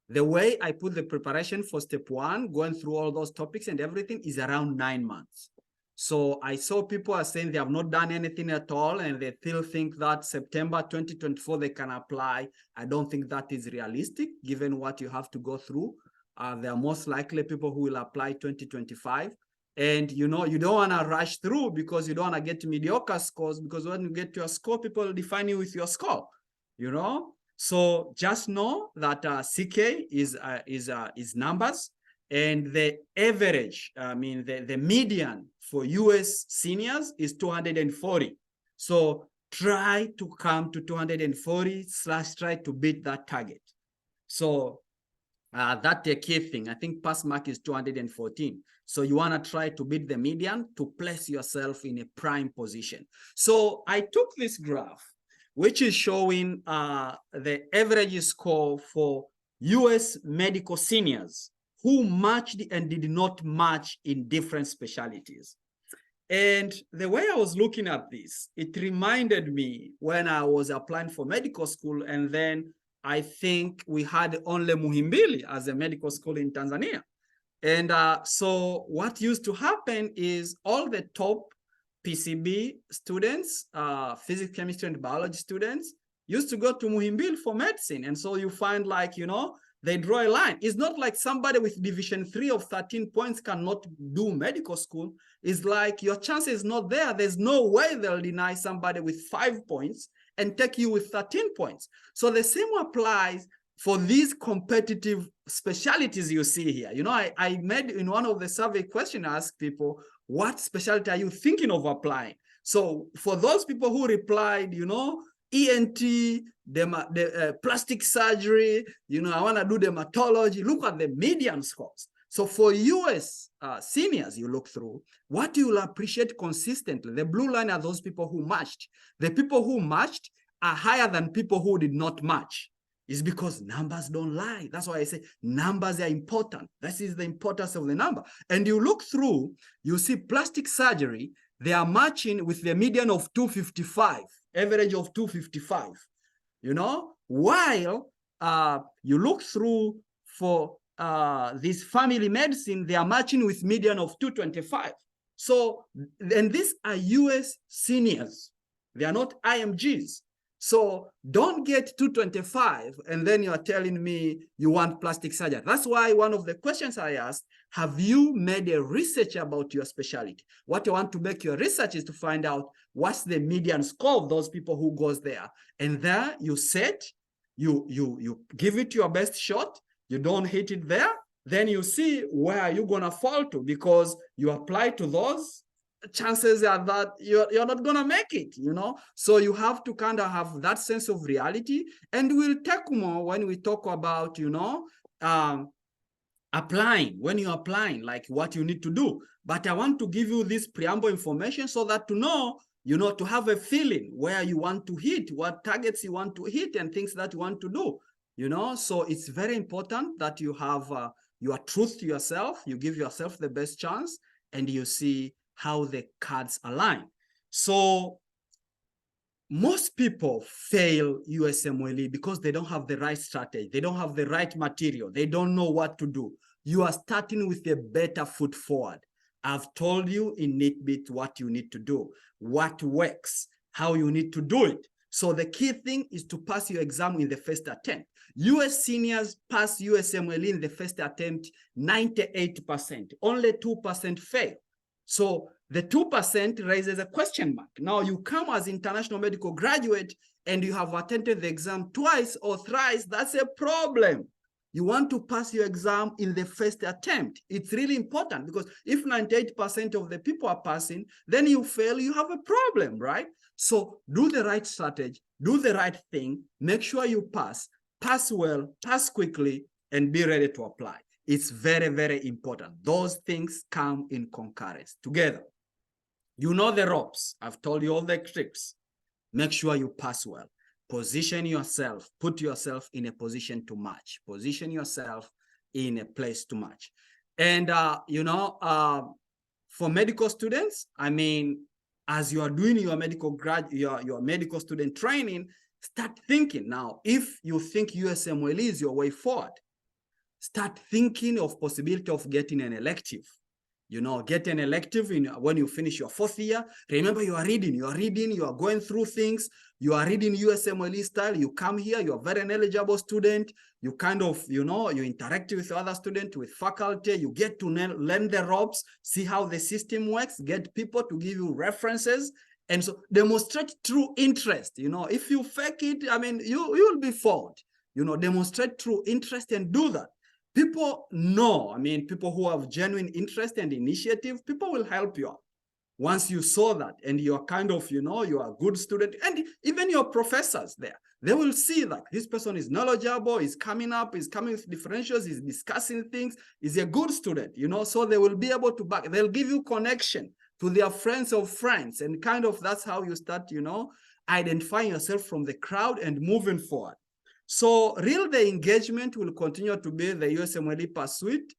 The way I put the preparation for step 1, going through all those topics and everything, is around 9 months. So I saw people are saying they have not done anything at all, and they still think that September 2024 they can apply. I don't think that is realistic, given what you have to go through. There are most likely people who will apply 2025. And, you don't want to rush through, because you don't want to get mediocre scores, because when you get your score, people will define you with your score, So just know that CK is numbers. And the average, the median for US seniors is 240. So try to come to 240 / try to beat that target. So that's the key thing. I think pass mark is 214. So you want to try to beat the median to place yourself in a prime position. So I took this graph, which is showing the average score for US medical seniors who matched and did not match in different specialties. And the way I was looking at this, it reminded me when I was applying for medical school, and then I think we had only Muhimbili as a medical school in Tanzania. And so what used to happen is all the top PCB students, physics, chemistry, and biology students used to go to Muhimbili for medicine. And so you find like, they draw a line. It's not like somebody with division 3 of 13 points cannot do medical school. It's like your chance is not there. There's no way they'll deny somebody with 5 points and take you with 13 points. So the same applies for these competitive specialties you see here. I made in one of the survey questions, I asked people, what specialty are you thinking of applying? So for those people who replied, ENT, plastic surgery, I want to do dermatology, look at the median scores. So for US seniors you look through, what you will appreciate consistently, the blue line are those people who matched. The people who matched are higher than people who did not match. It's because numbers don't lie. That's why I say numbers are important. This is the importance of the number. And you look through, you see plastic surgery, they are matching with the median of 255, average of 255, while you look through for this family medicine, they are matching with median of 225. So, and these are US seniors. They are not IMGs. So don't get 225 and then you're telling me you want plastic surgery. That's why one of the questions I asked, have you made a research about your specialty? What you want to make your research is to find out what's the median score of those people who goes there. And there you set, you give it your best shot, you don't hit it there, then you see where you're gonna fall to, because you apply to those, chances are that you're not going to make it, So you have to kind of have that sense of reality. And we'll take more when we talk about, applying, when you're applying, like what you need to do. But I want to give you this preamble information so that to know, to have a feeling where you want to hit, what targets you want to hit and things that you want to do, So it's very important that you have your truth to yourself, you give yourself the best chance, and you see how the cards align. So most people fail USMLE because they don't have the right strategy. They don't have the right material. They don't know what to do. You are starting with a better foot forward. I've told you in nitbit what you need to do, what works, how you need to do it. So the key thing is to pass your exam in the first attempt. US seniors pass USMLE in the first attempt 98%. Only 2% fail. So the 2% raises a question mark. Now you come as international medical graduate and you have attended the exam twice or thrice, that's a problem. You want to pass your exam in the first attempt. It's really important, because if 98% of the people are passing, then you fail, you have a problem, right? So do the right strategy, do the right thing, make sure you pass well, pass quickly, and be ready to apply. It's very, very important. Those things come in concurrence together. You know the ropes. I've told you all the tricks. Make sure you pass well. Position yourself. Put yourself in a position to match. Position yourself in a place to match. And, for medical students, as you are doing your your medical student training, start thinking. Now, if you think USMLE is your way forward, start thinking of possibility of getting an elective. Get an elective when you finish your 4th year. Remember, you are reading, you are going through things, you are reading USMLE style, you come here, you're a very eligible student, you kind of, you interact with other students, with faculty, you get to learn the ropes, see how the system works, get people to give you references, and so demonstrate true interest. If you fake it, you will be fooled. Demonstrate true interest and do that. People know, people who have genuine interest and initiative, people will help you out. Once you saw that and you're kind of, you're a good student, and even your professors there, they will see that this person is knowledgeable, is coming up, is coming with differentials, is discussing things, is a good student, so they will be able to back, they'll give you connection to their friends of friends, and kind of that's how you start, identifying yourself from the crowd and moving forward. So the engagement will continue to be the USMLE pursuit.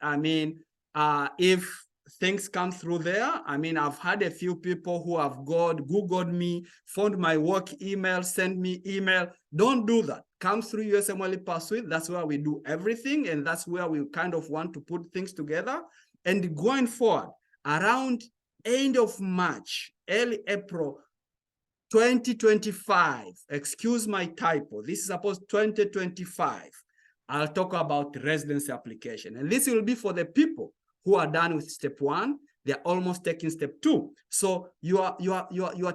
If things come through there. I mean, I've had a few people who have Googled me, found my work email, send me email. Don't do that. Come through USMLE Pursuit. That's where we do everything. And that's where we kind of want to put things together. And going forward, around end of March, early April 2025, excuse my typo, this is supposed 2025, I'll talk about residency application. And this will be for the people who are done with step 1, they're almost taking step 2. So your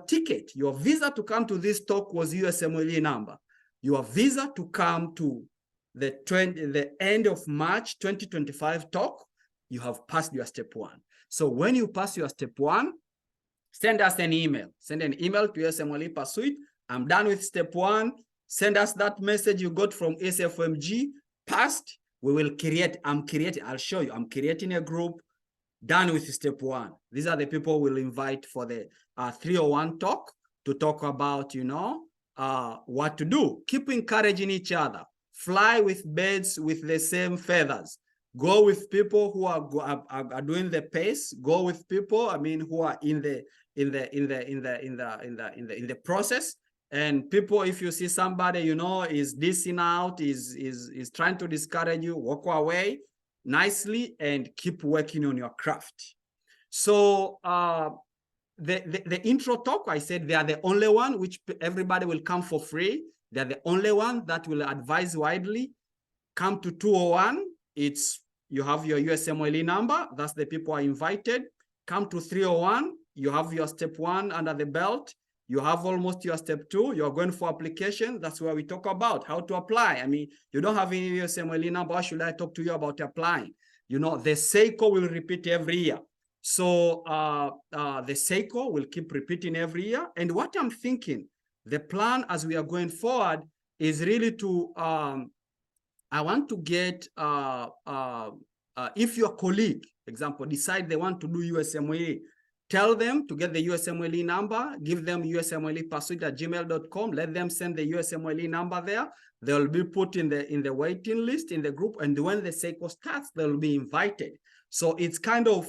ticket, your visa to come to this talk was USMLE number. Your visa to come to the end of March 2025 talk, you have passed your step 1. So when you pass your step 1, send us an email. Send an email to USMLE Pursuit. I'm done with step 1. Send us that message you got from SFMG. Passed. We will create. I'll show you. I'm creating a group. Done with step 1. These are the people we'll invite for the 301 talk to talk about, what to do. Keep encouraging each other. Fly with birds with the same feathers. Go with people who are doing the pace. Go with people, who are in the process. And people, if you see somebody, is dissing out, is trying to discourage you, walk away nicely and keep working on your craft. So the intro talk, I said they are the only one which everybody will come for free. They're the only one that will advise widely. Come to 201. You have your USMLE number. That's the people are invited. Come to 301. You have your step 1 under the belt. You have almost your step 2. You're going for application. That's where we talk about how to apply. You don't have any USMLE number. Why should I talk to you about applying? The SEICO will repeat every year. So the SEICO will keep repeating every year. And what I'm thinking, the plan as we are going forward is really to, I want to get, if your colleague, example, decide they want to do USMLE, tell them to get the USMLE number, give them usmlepursuit@gmail.com, let them send the USMLE number there. They'll be put in the waiting list in the group, and when the SEICO starts, they'll be invited. So it's kind of,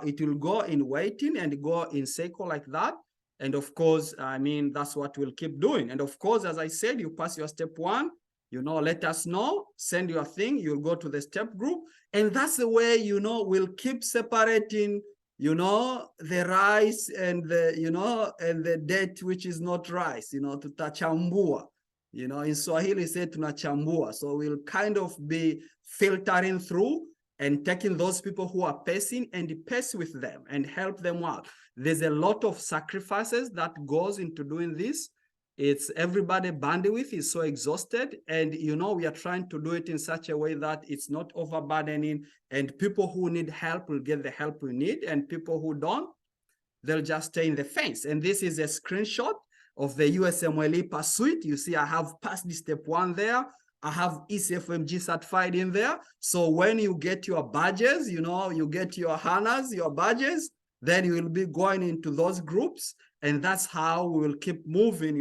it will go in waiting and go in SEICO like that. And of course, that's what we'll keep doing. And of course, as I said, you pass your step 1, let us know, send your thing, you'll go to the step group. And that's the way, we'll keep separating, the rice and and the date, which is not rice, tutachambua, in Swahili say tunachambua. So we'll kind of be filtering through and taking those people who are pacing and pace with them and help them out. There's a lot of sacrifices that goes into doing this. It's everybody bandwidth is so exhausted, and we are trying to do it in such a way that it's not overburdening, and people who need help will get the help we need, and people who don't, they'll just stay in the fence. And this is a screenshot of the USMLE Pursuit. You see, I have passed the step 1 there. I have ECFMG certified in there. So when you get your badges, you get your HANAs, your badges, then you will be going into those groups. And that's how we will keep moving,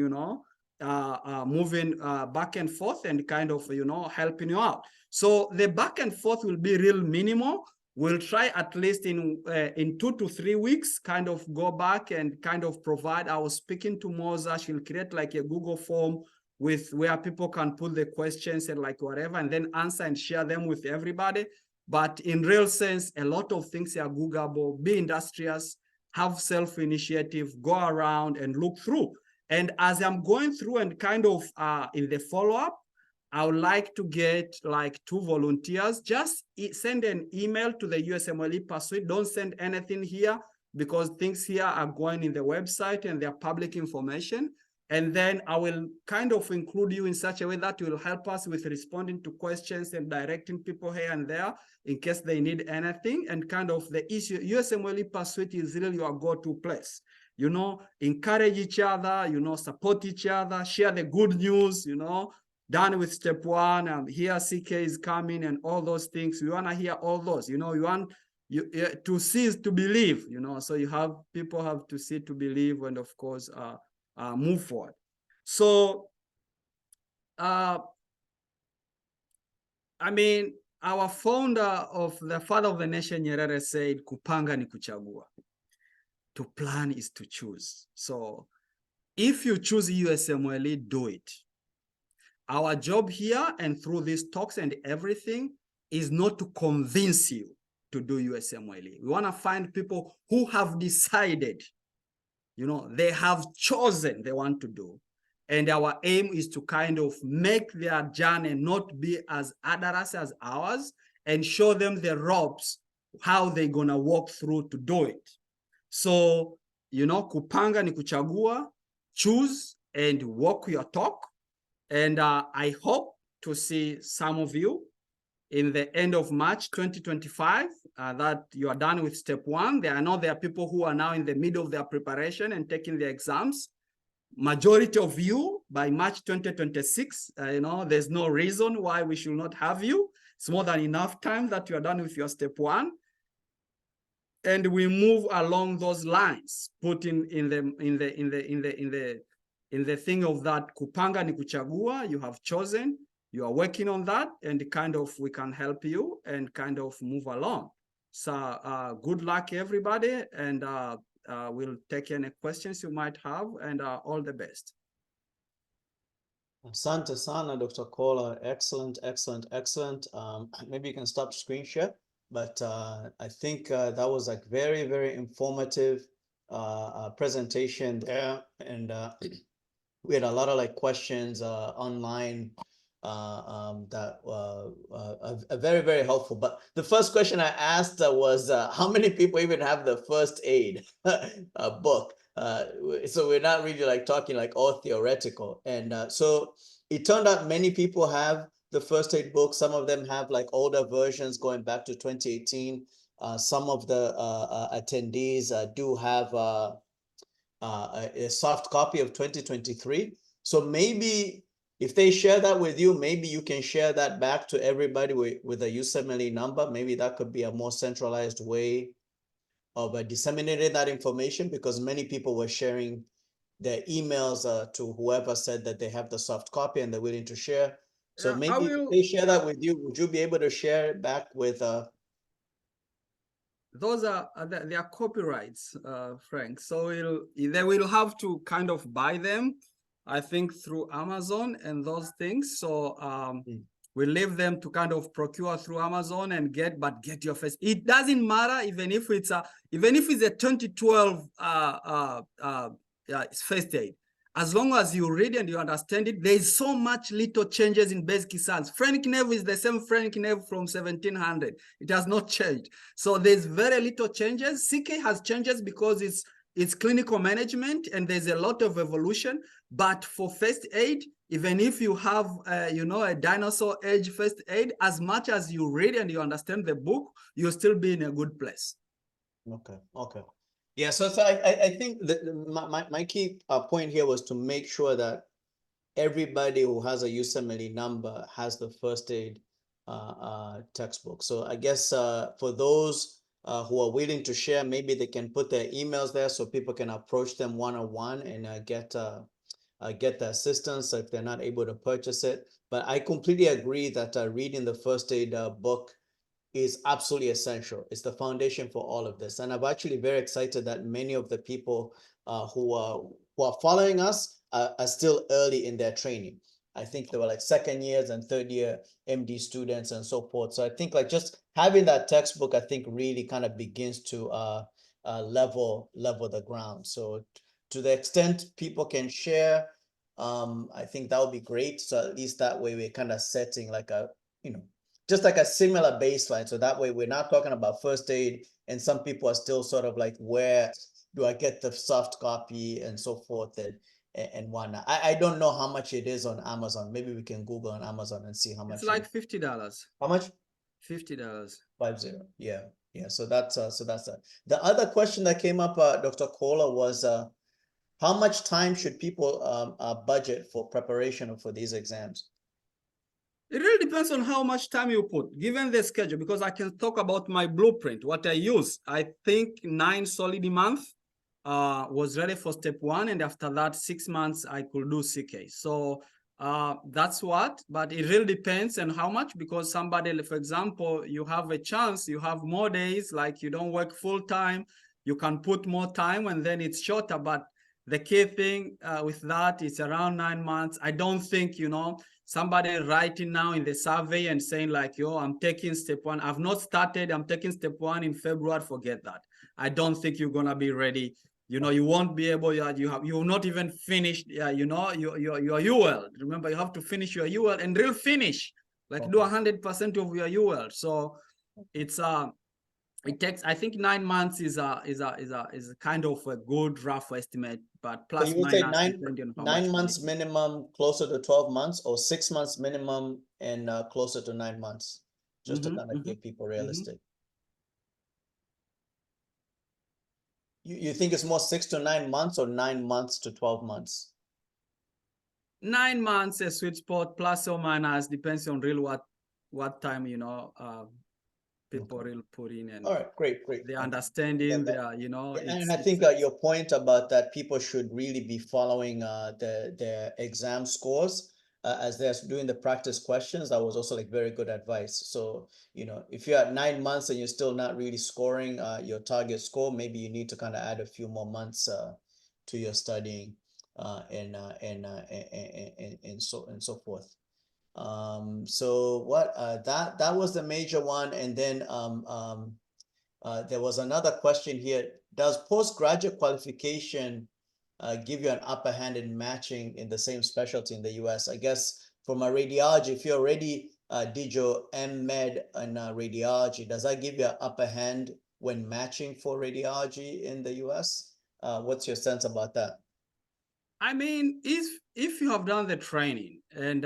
moving back and forth and kind of, helping you out. So the back and forth will be real minimal. We'll try at least in 2 to 3 weeks, kind of go back and kind of provide. I was speaking to Moza. She'll create like a Google form with where people can put the questions and like whatever, and then answer and share them with everybody. But in real sense, a lot of things are Googleable. Be industrious, have self-initiative, go around and look through. And as I'm going through and kind of in the follow-up, I would like to get like 2 volunteers. Just send an email to the USMLE Pursuit. Don't send anything here because things here are going in the website and they're public information. And then I will kind of include you in such a way that will help us with responding to questions and directing people here and there in case they need anything. And kind of the issue, USMLE Pursuit is really your go-to place. Encourage each other, support each other, share the good news, done with step 1, here CK is coming and all those things. We want to hear all those, you want to see is to believe, so people have to see to believe, and of course, move forward. So, I our founder of the father of the nation, Nyerere, said, kupanga ni kuchagua. To plan is to choose. So if you choose USMLE, do it. Our job here and through these talks and everything is not to convince you to do USMLE. We want to find people who have decided, they have chosen they want to do. And our aim is to kind of make their journey not be as arduous as ours and show them the ropes, how they're going to walk through to do it. So, kupanga ni kuchagua, choose and walk your talk. And I hope to see some of you in the end of March 2025, that you are done with step 1. There are people who are now in the middle of their preparation and taking their exams. Majority of you by March 2026, there's no reason why we should not have you. It's more than enough time that you are done with your step 1. And we move along those lines, putting in the thing of that kupanga ni kuchagua, you have chosen, you are working on that, and kind of we can help you and kind of move along. So good luck, everybody, and we'll take any questions you might have, and all the best. Asante sana, Dr. Koola. Excellent, excellent, excellent. Maybe you can stop screen share, but I think that was like very, very informative presentation there, and we had a lot of like questions online that are very, very helpful. But the first question I asked was how many people even have the first aid book? So we're not really like talking like all theoretical. And so it turned out many people have the first aid book. Some of them have like older versions going back to 2018. Some of the attendees do have a soft copy of 2023. So maybe if they share that with you, maybe you can share that back to everybody with a USMLE number. Maybe that could be a more centralized way of disseminating that information, because many people were sharing their emails to whoever said that they have the soft copy and they're willing to share. So maybe if they share that with you, would you be able to share it back with those are they are copyrights, Frank. So they will have to kind of buy them, I think, through Amazon and those things. So we leave them to kind of procure through Amazon and get your first. It doesn't matter even if it's a 2012 first aid. As long as you read and you understand it, there's so much little changes in basic science. Frank Neve is the same Frank Neve from 1700. It has not changed. So there's very little changes. CK has changes because it's clinical management and there's a lot of evolution. But for first aid, even if you have a dinosaur age first aid, as much as you read and you understand the book, you'll still be in a good place. Okay. Yeah, so I think that my key point here was to make sure that everybody who has a USMLE number has the first aid textbook. So I guess for those who are willing to share, maybe they can put their emails there so people can approach them one-on-one and get the assistance if they're not able to purchase it. But I completely agree that reading the first aid book is absolutely essential. It's the foundation for all of this. And I'm actually very excited that many of the people who are following us are still early in their training. I think they were like second years and third year MD students and so forth. So I think like just having that textbook, I think really kind of begins to level the ground. So to the extent people can share, I think that would be great. So at least that way we're kind of setting like a, just like a similar baseline. So that way we're not talking about first aid and some people are still sort of like, where do I get the soft copy and so forth and whatnot. I don't know how much it is on Amazon. Maybe we can Google on Amazon and see how much. It's like $50. How much? $50. 50. Yeah. So that's that. The other question that came up, Dr. Koola, was how much time should people budget for preparation for these exams? It really depends on how much time you put, given the schedule, because I can talk about my blueprint, what I use. I think 9 solid months was ready for step 1. And after that, 6 months, I could do CK. So That's what, but it really depends on how much, because somebody, for example, you have a chance, you have more days, like you don't work full time, you can put more time and then it's shorter. But the key thing with that is around 9 months. I don't think, somebody writing now in the survey and saying like, yo, I'm taking step one. I've not started, I'm taking step one in February, forget that. I don't think you're gonna be ready. You won't be able, you will not even finish, your UL. Remember, you have to finish your UL and real finish, like do 100% of your UL. So it's it takes, I think 9 months is a kind of a good rough estimate, but So plus you would say minus depending on how much nine you months need. minimum, closer to 12 months, or 6 months minimum and closer to 9 months, just to kind of keep people realistic. You think it's more 6 to 9 months or 9 months to 12 months? 9 months a sweet spot, plus or minus, depends on real what time people Okay. really put in, and All right, great. the Yeah, understanding, and I it's think your point about that people should really be following the exam scores as they're doing the practice questions. That was also like very good advice. So, if you're at 9 months and you're still not really scoring your target score, maybe you need to kind of add a few more months to your studying and so forth. So that was the major one, and then there was another question here. Does postgraduate qualification give you an upper hand in matching in the same specialty in the US? I guess from a radiology, if you already did your MEd in radiology, does that give you an upper hand when matching for radiology in the US? What's your sense about that? I mean, if you have done the training, and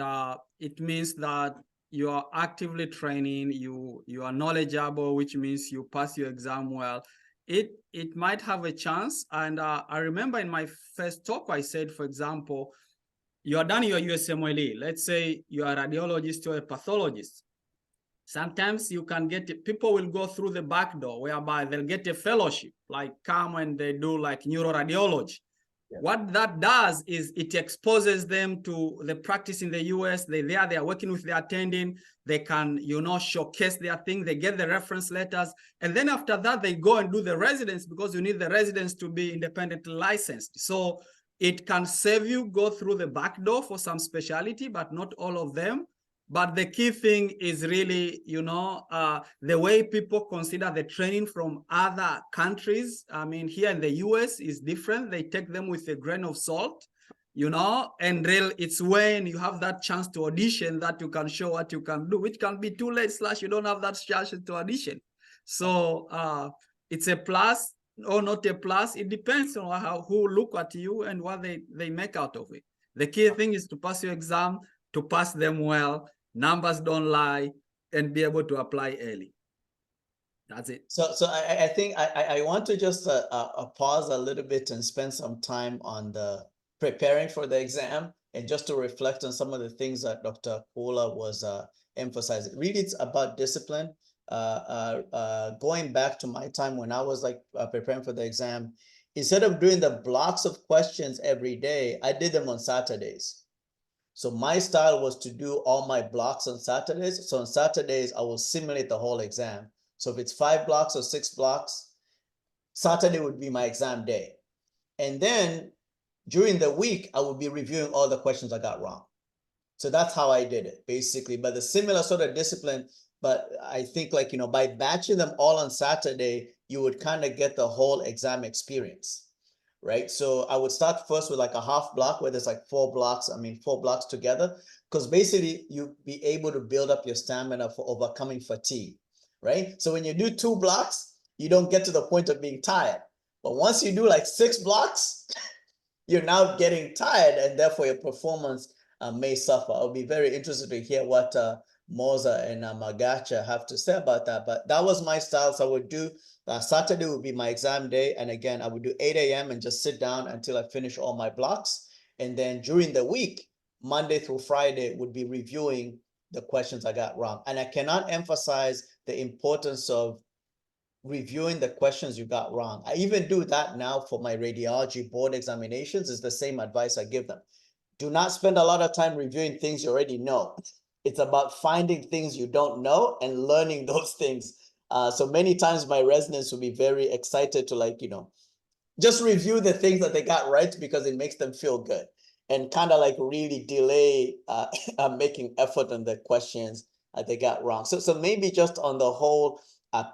it means that you are actively training, you are knowledgeable, which means you pass your exam well, it might have a chance. And I remember in my first talk, I said, for example, you are done your USMLE. Let's say you are a radiologist or a pathologist. Sometimes you can get, people will go through the back door whereby they'll get a fellowship, like come and they do like neuroradiology. Yeah. What that does is it exposes them to the practice in the US. They are working with the attending. They can, showcase their thing. They get the reference letters. And then after that, they go and do the residence, because you need the residence to be independently licensed. So it can save you go through the back door for some specialty, but not all of them. But the key thing is really, the way people consider the training from other countries. I mean, here in the US is different. They take them with a grain of salt, and it's when you have that chance to audition that you can show what you can do, which can be too late / you don't have that chance to audition. So it's a plus or not a plus. It depends on who look at you and what they make out of it. The key thing is to pass your exam, to pass them well, numbers don't lie, and be able to apply early. That's it. So I think I want to just pause a little bit and spend some time on the preparing for the exam, and just to reflect on some of the things that Dr. Koola was emphasizing. Really, it's about discipline. Going back to my time when I was like preparing for the exam, instead of doing the blocks of questions every day, I did them on Saturdays. So my style was to do all my blocks on Saturdays. So on Saturdays, I will simulate the whole exam. So if it's 5 blocks or 6 blocks, Saturday would be my exam day. And then during the week, I would be reviewing all the questions I got wrong. So that's how I did it, basically. But the similar sort of discipline, but I think like, by batching them all on Saturday, you would kind of get the whole exam experience. Right. So I would start first with like a half block where there's like 4 blocks. 4 blocks together, because basically you'd be able to build up your stamina for overcoming fatigue. Right. So when you do 2 blocks, you don't get to the point of being tired. But once you do like 6 blocks, you're now getting tired, and therefore your performance may suffer. I'll be very interested to hear what Moza and Magacha have to say about that. But that was my style. So I would do Saturday would be my exam day. And again, I would do 8 a.m. and just sit down until I finish all my blocks. And then during the week, Monday through Friday, would be reviewing the questions I got wrong. And I cannot emphasize the importance of reviewing the questions you got wrong. I even do that now for my radiology board examinations. Is the same advice I give them. do not spend a lot of time reviewing things you already know. It's about finding things you don't know and learning those things. So many times my residents will be very excited to, like, just review the things that they got right because it makes them feel good, and kind of like really delay making effort on the questions that they got wrong. So maybe just on the whole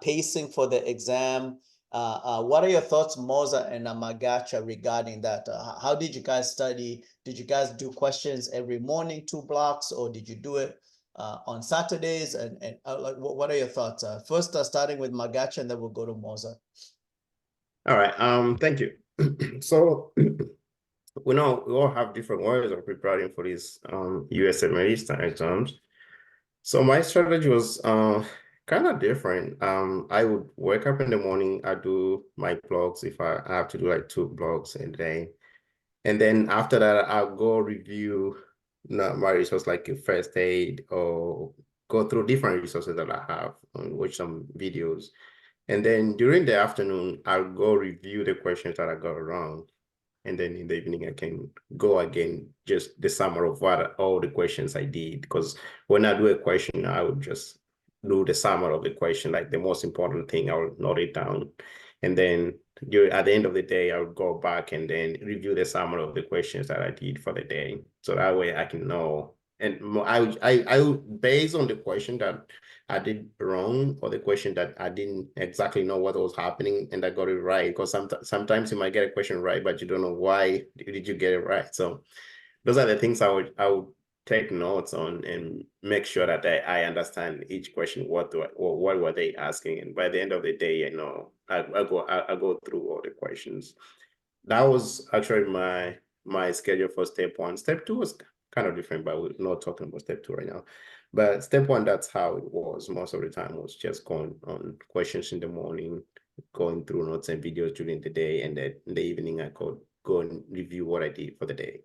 pacing for the exam, what are your thoughts, Moza and Magacha, regarding that? How did you guys study? Did you guys do questions every morning, 2 blocks, or did you do it on Saturdays? And like, what are your thoughts? First, starting with Magacha, and then we'll go to Moza. All right. Thank you. So we know we all have different ways of preparing for these USMLE exams. So my strategy was kind of different. I would wake up in the morning, I do my blogs if I have to do like 2 blogs a day. And then after that, I'll go review my resource like a first aid, or go through different resources that I have and watch some videos. And then during the afternoon, I'll go review the questions that I got wrong. And then in the evening, I can go again, just the summary of what all the questions I did. Because when I do a question, I would just do the summary of the question, like the most important thing, I will note it down. And then at the end of the day, I would go back and then review the summary of the questions that I did for the day. So that way I can know. And I based on the question that I did wrong, or the question that I didn't exactly know what was happening and I got it right. Because sometimes you might get a question right, but you don't know why did you get it right. So those are the things I would take notes on and make sure that I understand each question, what were they asking. And by the end of the day, I go through all the questions. That was actually my schedule for step 1. Step 2 was kind of different, but we're not talking about step 2 right now. But step 1, that's how it was most of the time, was just going on questions in the morning, going through notes and videos during the day, and then in the evening I could go and review what I did for the day.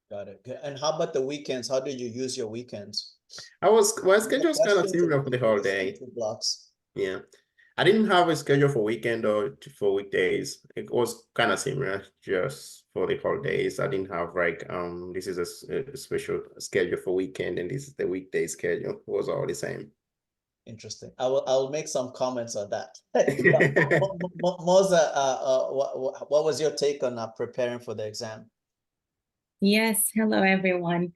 Got it. And how about the weekends? How did you use your weekends? My schedule was kind of similar for the whole day. 2 blocks. Yeah. I didn't have a schedule for weekend or for weekdays. It was kind of similar, just for the holidays. I didn't have like this is a special schedule for weekend and this is the weekday schedule. It was all the same. Interesting. I'll make some comments on that. Moza, what was your take on preparing for the exam? Yes, hello everyone.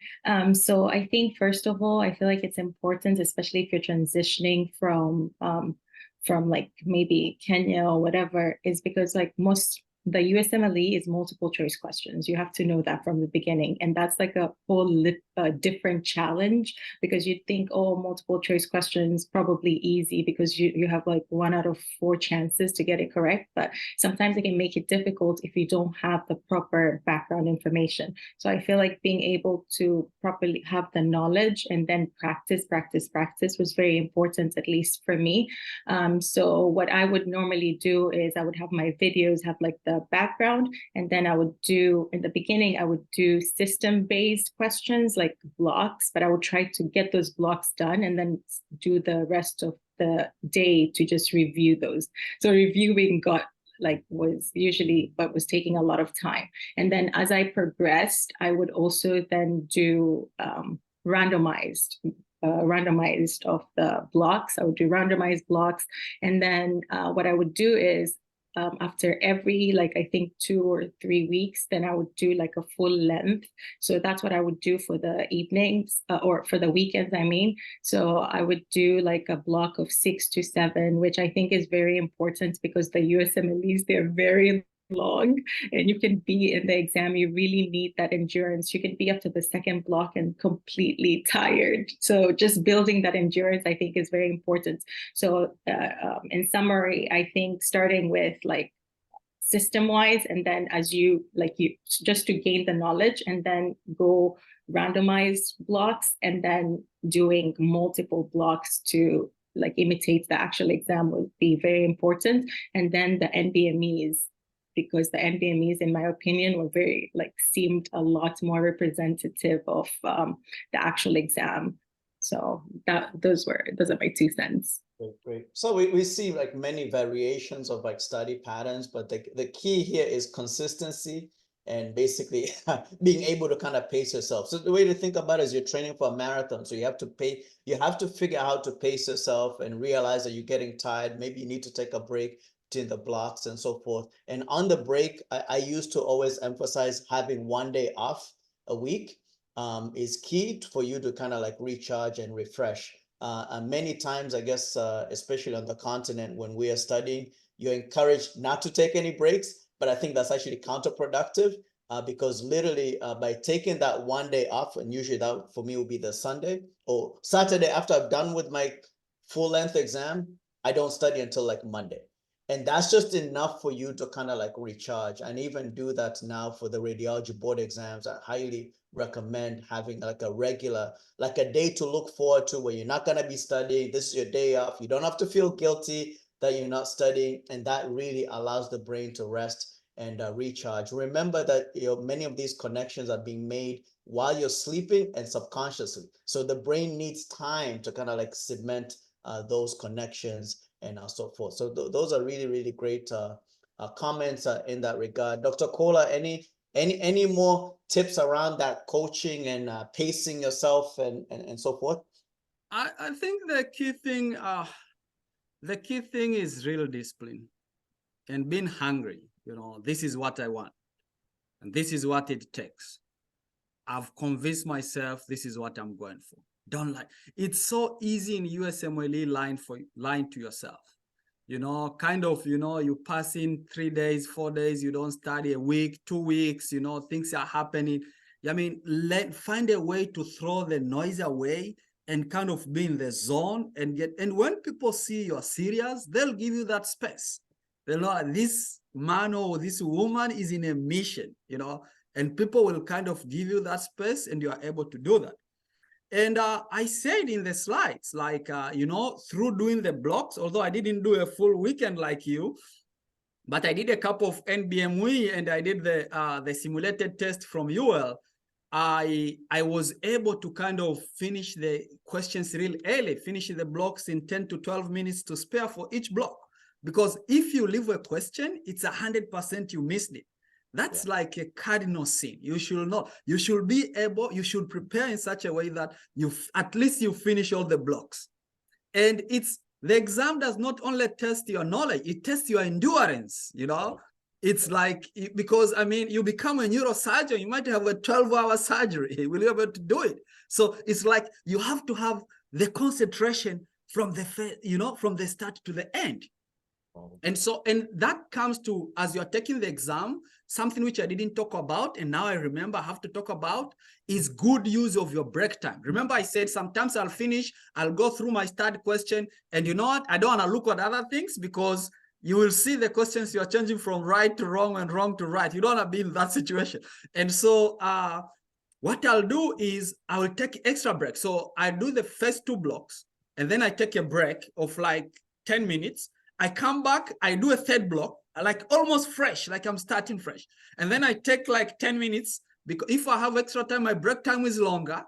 So I think first of all, I feel like it's important, especially if you're transitioning from like maybe Kenya or whatever, is because like the USMLE is multiple choice questions. You have to know that from the beginning. And that's like a whole different challenge, because you'd think, oh, multiple choice questions, probably easy because you have like 1 out of 4 chances to get it correct. But sometimes it can make it difficult if you don't have the proper background information. So I feel like being able to properly have the knowledge and then practice was very important, at least for me. So what I would normally do is I would have my videos have like the background, and then I would do, in the beginning, I would do system-based questions like blocks, but I would try to get those blocks done and then do the rest of the day to just review those. So reviewing was usually what was taking a lot of time. And then as I progressed, I would also then do randomized of the blocks. I would do randomized blocks. And then what I would do is after every, like, I think 2 or 3 weeks, then I would do like a full length. So that's what I would do for the evenings or for the weekends, I mean. So I would do like a block of 6 to 7, which I think is very important because the USMLEs, they're very long and you can be in the exam, you really need that endurance. You can be up to the second block and completely tired. So just building that endurance, I think, is very important. So in summary, I think starting with like system-wise, and then as you just to gain the knowledge, and then go randomized blocks, and then doing multiple blocks to like imitate the actual exam would be very important. And then the NBMEs, because the NBMEs, in my opinion, were seemed a lot more representative of the actual exam. So those are my 2 cents. Great. So we see like many variations of like study patterns, but the key here is consistency and basically being able to kind of pace yourself. So the way to think about it is you're training for a marathon. So you have to figure out how to pace yourself and realize that you're getting tired. Maybe you need to take a break between the blocks and so forth. And on the break, I used to always emphasize having 1 day off a week is key for you to kind of like recharge and refresh. And many times, I guess, especially on the continent when we are studying, you're encouraged not to take any breaks. But I think that's actually counterproductive because literally by taking that 1 day off, and usually that for me would be the Sunday or Saturday after I've done with my full length exam, I don't study until like Monday. And that's just enough for you to kind of like recharge, and even do that now for the radiology board exams. I highly recommend having like a regular, like a day to look forward to where you're not going to be studying. This is your day off. You don't have to feel guilty that you're not studying, and that really allows the brain to rest and recharge. Remember that many of these connections are being made while you're sleeping and subconsciously. So the brain needs time to kind of like cement those connections and so forth. So those are really, really great comments in that regard. Dr. Koola, any more tips around that coaching and pacing yourself and so forth? I think the key thing is real discipline and being hungry. This is what I want, and this is what it takes. I've convinced myself this is what I'm going for. Don't lie. It's so easy in USMLE lying to yourself. You pass in 3 days, 4 days, you don't study, a week, 2 weeks, things are happening. I mean, find a way to throw the noise away and kind of be in the zone and when people see you're serious, they'll give you that space. They'll know this man or this woman is in a mission, and people will kind of give you that space, and you are able to do that. And I said in the slides, like, through doing the blocks, although I didn't do a full weekend like you, but I did a couple of NBME and I did the simulated test from UL. I was able to kind of finish the questions real early, finish the blocks in 10 to 12 minutes to spare for each block. Because if you leave a question, it's 100% you missed it. That's like a cardinal sin. You should not. You should be able, you should prepare in such a way that at least you finish all the blocks. And the exam does not only test your knowledge, it tests your endurance, It's like, because you become a neurosurgeon, you might have a 12-hour surgery. Will you be able to do it? So it's like you have to have the concentration from the start to the end. And that comes to, as you're taking the exam, something which I didn't talk about, and now I remember I have to talk about, is good use of your break time. Remember I said sometimes I'll go through my study question, and you know what? I don't want to look at other things because you will see the questions you're changing from right to wrong and wrong to right. You don't want to be in that situation. And so what I'll do is I will take extra break. So I do the first 2 blocks, and then I take a break of like 10 minutes. I come back, I do a 3rd block, like almost fresh, like I'm starting fresh. And then I take like 10 minutes, because if I have extra time, my break time is longer.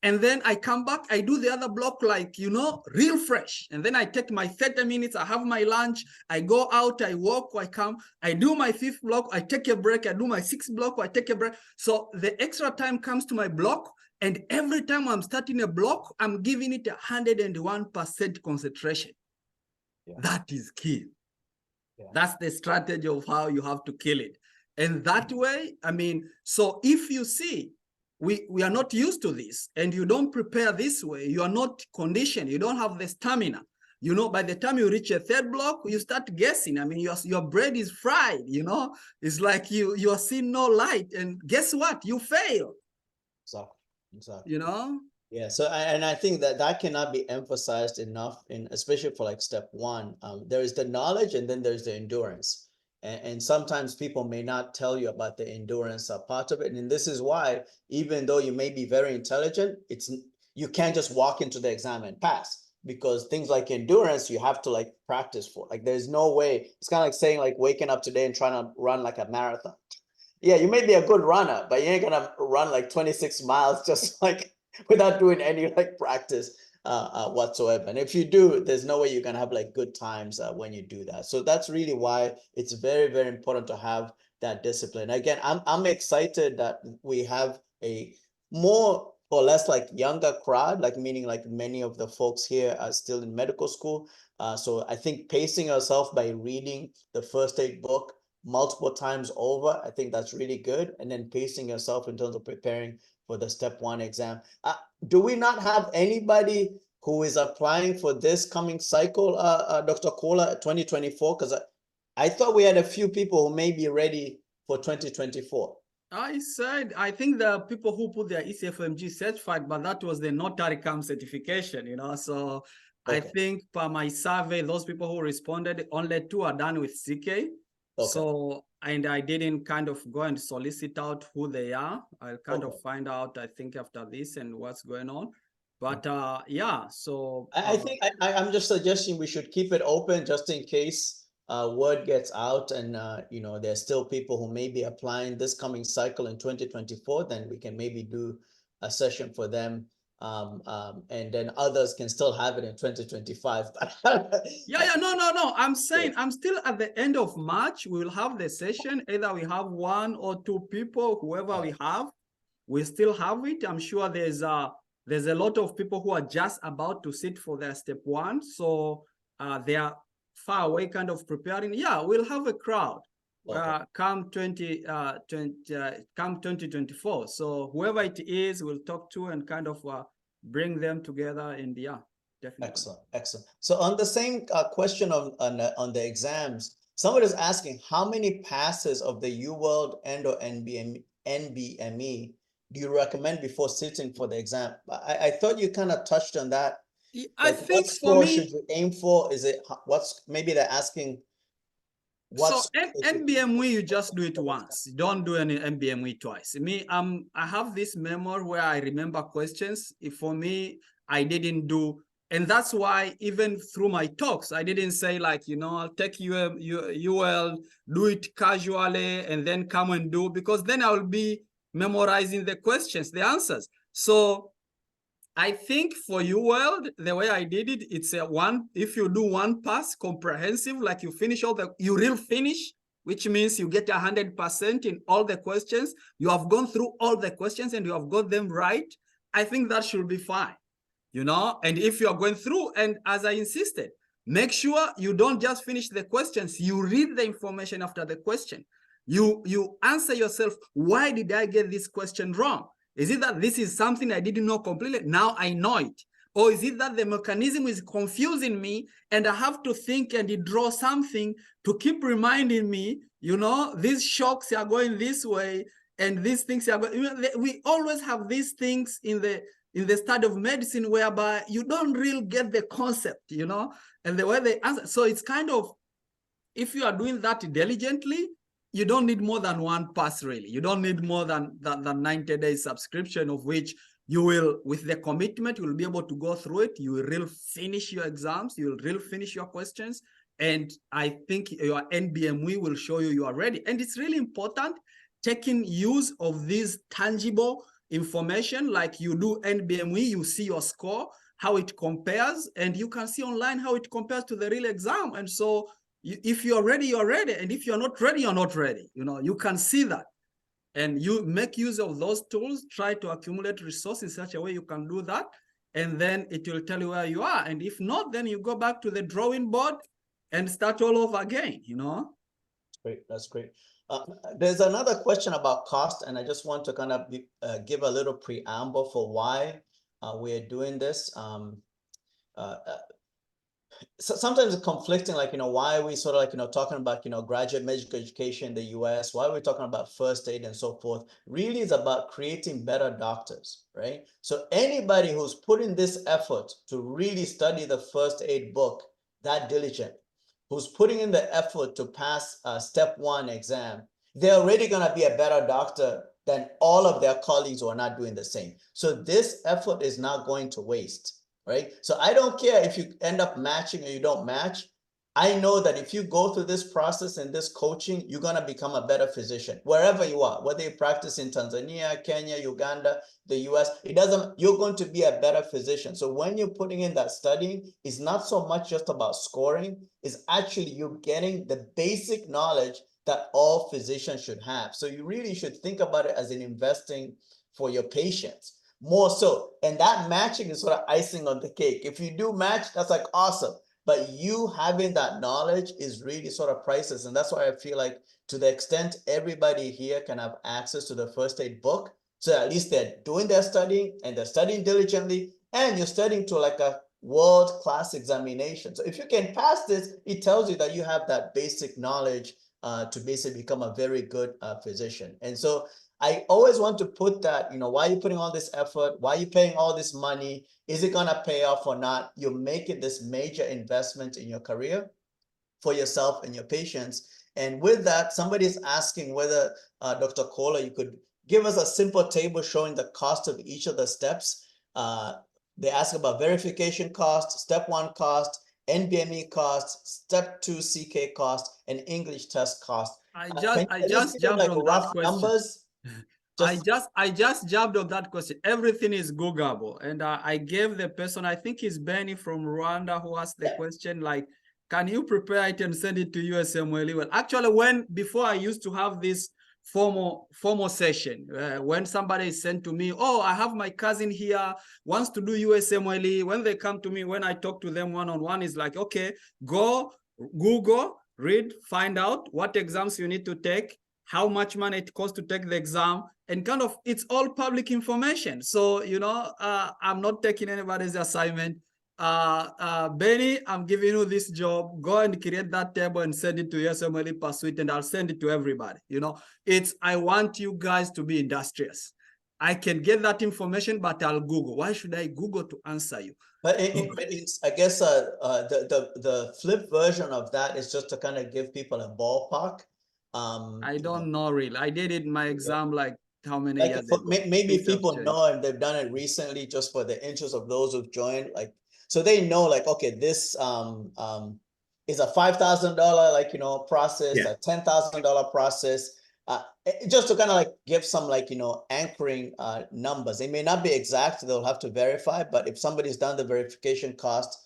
And then I come back, I do the other block like, real fresh. And then I take my 30 minutes, I have my lunch, I go out, I walk, I come, I do my 5th block, I take a break, I do my 6th block, I take a break. So the extra time comes to my block. And every time I'm starting a block, I'm giving it 101% concentration. Yeah. That is key. Yeah. That's the strategy of how you have to kill it. And that way, so if you see, we are not used to this, and you don't prepare this way, you are not conditioned, you don't have the stamina. By the time you reach a 3rd block, you start guessing. Your brain is fried, It's like you are seeing no light, and guess what? You fail. Exactly. Yeah, so and I think that cannot be emphasized enough, especially for like step 1. There is the knowledge, and then there's the endurance. And sometimes people may not tell you about the endurance part of it. And this is why, even though you may be very intelligent, you can't just walk into the exam and pass, because things like endurance, you have to like practice for. Like there's no way. It's kind of like saying like waking up today and trying to run like a marathon. Yeah, you may be a good runner, but you ain't gonna run like 26 miles just like without doing any like practice whatsoever. And if you do, there's no way you're gonna have like good times when you do that. So that's really why it's very, very important to have that discipline. Again, I'm excited that we have a more or less like younger crowd, like meaning like many of the folks here are still in medical school. So I think pacing yourself by reading the first aid book multiple times over, I think that's really good. And then pacing yourself in terms of preparing for the step 1 exam. Do we not have anybody who is applying for this coming cycle, Dr. Koola, 2024? Because I thought we had a few people who may be ready for 2024. I think the people who put their ECFMG certified, but that was the notary cam certification, you know. So Okay. I think per my survey, those people who responded, only 2 are done with CK. Okay. So, and I didn't kind of go and solicit out who they are. I'll kind of find out, I think, after this and what's going on. But yeah, so I think I'm just suggesting we should keep it open just in case word gets out and you know, there's still people who may be applying this coming cycle in 2024, then we can maybe do a session for them. And then others can still have it in 2025. No. I'm saying I'm still at the end of March. We will have the session. Either we have 1 or 2 people, whoever we have, we still have it. I'm sure there's a lot of people who are just about to sit for their step 1. So they are far away kind of preparing. Yeah, we'll have a crowd come 2024. So whoever it is, we'll talk to and kind of bring them together. And yeah, definitely. Excellent. So on the same question on the exams, somebody's asking how many passes of the UWorld and or NBME do you recommend before sitting for the exam? I thought you kind of touched on that. I think what for score me, should you aim for? Is it maybe they're asking so NBME, you just do it once. You don't do any NBME twice. I have this memory where I remember questions. For me, I didn't do, and that's why even through my talks, I didn't say like, you know, I'll take UL, do it casually, and then come and do, because then I will be memorizing the questions, the answers. So I think for UWorld, the way I did it, it's if you do 1 pass comprehensive, like you finish you real finish, which means you get 100% in all the questions. You have gone through all the questions and you have got them right. I think that should be fine, you know? And if you are going through, and as I insisted, make sure you don't just finish the questions, you read the information after the question. You answer yourself, why did I get this question wrong? Is it that this is something I didn't know completely? Now I know it. Or is it that the mechanism is confusing me and I have to think and draw something to keep reminding me, you know, these shocks are going this way and these things are going, you know, we always have these things in the study of medicine whereby you don't really get the concept, you know, and the way they answer. So it's kind of, if you are doing that diligently, you don't need more than 1 pass, really. You don't need more than 90 days subscription, of which you will, with the commitment, you will be able to go through it. You will really finish your exams. You will really finish your questions. And I think your NBME will show you are ready. And it's really important taking use of this tangible information, like you do NBME, you see your score, how it compares, and you can see online how it compares to the real exam. And so if you're ready, you're ready. And if you're not ready, you're not ready. You know, you can see that. And you make use of those tools, try to accumulate resources in such a way you can do that. And then it will tell you where you are. And if not, then you go back to the drawing board and start all over again, you know? Great, that's great. There's another question about cost, and I just want to kind of give a little preamble for why we're doing this. So sometimes it's conflicting, like, you know, why are we sort of like, you know, talking about, you know, graduate medical education in the US? Why are we talking about first aid and so forth? Really is about creating better doctors, right? So anybody who's putting this effort to really study the first aid book that diligent, who's putting in the effort to pass a step 1 exam, they're already going to be a better doctor than all of their colleagues who are not doing the same. So this effort is not going to waste. Right? So I don't care if you end up matching or you don't match. I know that if you go through this process and this coaching, you're going to become a better physician wherever you are, whether you practice in Tanzania, Kenya, Uganda, the US, you're going to be a better physician. So when you're putting in that studying, it's not so much just about scoring, it's actually you getting the basic knowledge that all physicians should have. So you really should think about it as an investing for your patients more so. And that matching is sort of icing on the cake. If you do match, that's like awesome. But you having that knowledge is really sort of priceless. And that's why I feel like to the extent everybody here can have access to the first aid book, so at least they're doing their studying and they're studying diligently, and you're studying to like a world-class examination. So if you can pass this, it tells you that you have that basic knowledge to basically become a very good physician. And so I always want to put that, why are you putting all this effort? Why are you paying all this money? Is it gonna pay off or not? You're making this major investment in your career for yourself and your patients. And with that, somebody's asking whether, Dr. Koola, you could give us a simple table showing the cost of each of the steps. They ask about verification cost, step 1 cost, NBME cost, step 2 CK cost, and English test cost. I Can you just give them, jumped on that rough question. numbers? I just jumped on that question. Everything is Googleable, and I gave the person, I think it's Benny from Rwanda, who asked the question like, can you prepare it and send it to USMLE? Well, actually, before I used to have this formal session, when somebody sent to me, oh, I have my cousin here, wants to do USMLE. When they come to me, when I talk to them one-on-one, is like, okay, go Google, read, find out what exams you need to take, how much money it costs to take the exam, and kind of it's all public information. So, I'm not taking anybody's assignment. Benny, I'm giving you this job. Go and create that table and send it to USMLE Pursuit, and I'll send it to everybody. I want you guys to be industrious. I can get that information, but I'll Google. Why should I Google to answer you? But I guess the flip version of that is just to kind of give people a ballpark. I don't know really. I did it in my exam like how many like years ago? maybe people know and they've done it recently just for the interest of those who've joined, like so they know like, okay, this is a $5,000 process, a $10,000 process, just to kind of like give some like anchoring numbers. They may not be exact, they'll have to verify, but if somebody's done the verification cost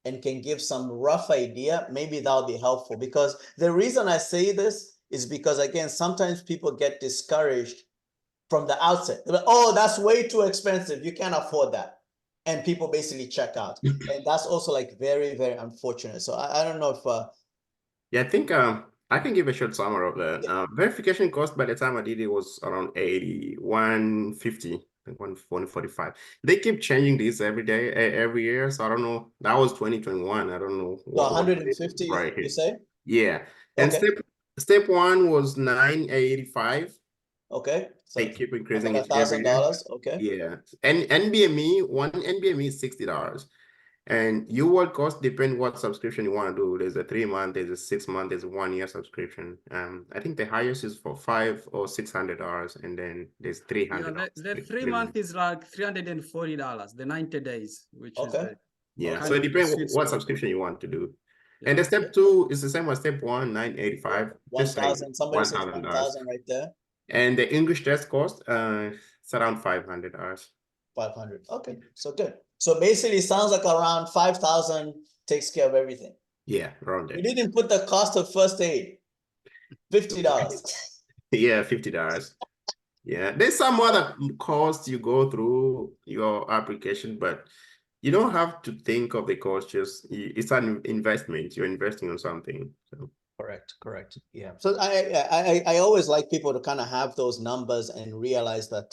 and can give some rough idea, maybe that'll be helpful. Because the reason I say this is because, again, sometimes people get discouraged from the outset. They're like, oh, that's way too expensive, you can't afford that, and people basically check out. And that's also like very, very unfortunate. So I don't know if yeah, I think I can give a short summary of that. Verification cost by the time I did it was around 150, 145. They keep changing this every day, every year. So I don't know. That was 2021. I don't know what 150 right you here. say? Yeah. And okay. step 1 was 985. Okay. So they keep increasing like it every year. $1,000. Okay. Yeah. And one NBME is $60. And your world cost depend what subscription you want to do. There's a 3-month, there's a 6-month, there's a 1-year subscription. I think the highest is for $500 or $600, and then there's $300. The 3-month is like $340. The 90 days, which is so it depends what subscription you want to do. Yeah. And the step 2 is the same as step 1, 985. 1,000. Somebody says 1,000 right there. And the English test cost, it's around $500. 500. Okay, so good. So basically, it sounds like around 5,000 takes care of everything. Yeah, around there. You didn't put the cost of first aid. $50. Yeah, $50. Yeah, there's some other costs you go through your application, but you don't have to think of the cost. Just it's an investment. You're investing on something. So. Correct. Yeah. So I always like people to kind of have those numbers and realize that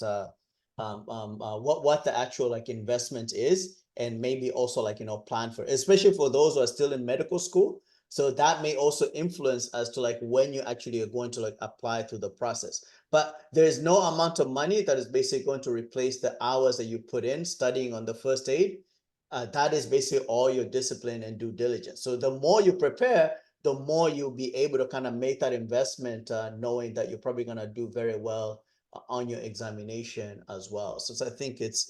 what the actual like investment is, and maybe also like plan for it, especially for those who are still in medical school. So that may also influence as to like when you actually are going to like apply to the process. But there's no amount of money that is basically going to replace the hours that you put in studying on the first aid. That is basically all your discipline and due diligence. So the more you prepare, the more you'll be able to kind of make that investment, knowing that you're probably going to do very well on your examination as well. So I think it's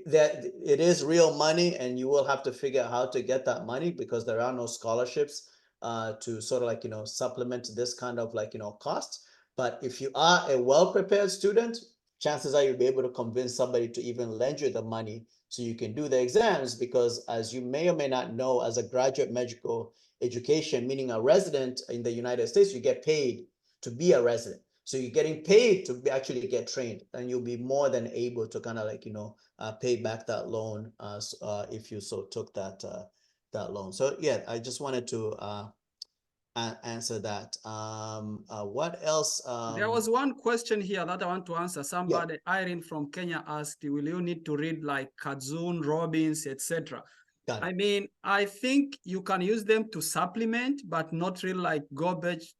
that it is real money, and you will have to figure out how to get that money, because there are no scholarships to sort of like supplement this kind of like cost. But if you are a well-prepared student, chances are you'll be able to convince somebody to even lend you the money so you can do the exams, because as you may or may not know, as a graduate medical education, meaning a resident in the United States, you get paid to be a resident. So you're getting paid to actually get trained, and you'll be more than able to kind of like, pay back that loan if you so took that loan. So yeah, I just wanted to answer that. What else? There was one question here that I want to answer. Somebody, Irene from Kenya, asked, will you need to read like Kazun, Robbins, etc.? I mean, I think you can use them to supplement, but not really like go page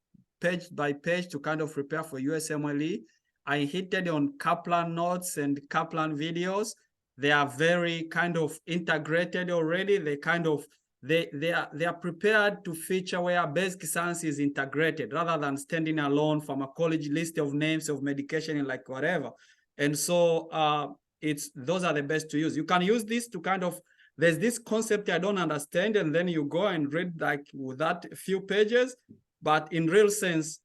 by page to kind of prepare for USMLE. I hinted on Kaplan notes and Kaplan videos. They are very kind of integrated already. They kind of they are prepared to feature where basic science is integrated rather than standing alone from a college list of names of medication and like whatever. And so those are the best to use. You can use this to kind of, there's this concept I don't understand, and then you go and read like with that few pages. But in real sense,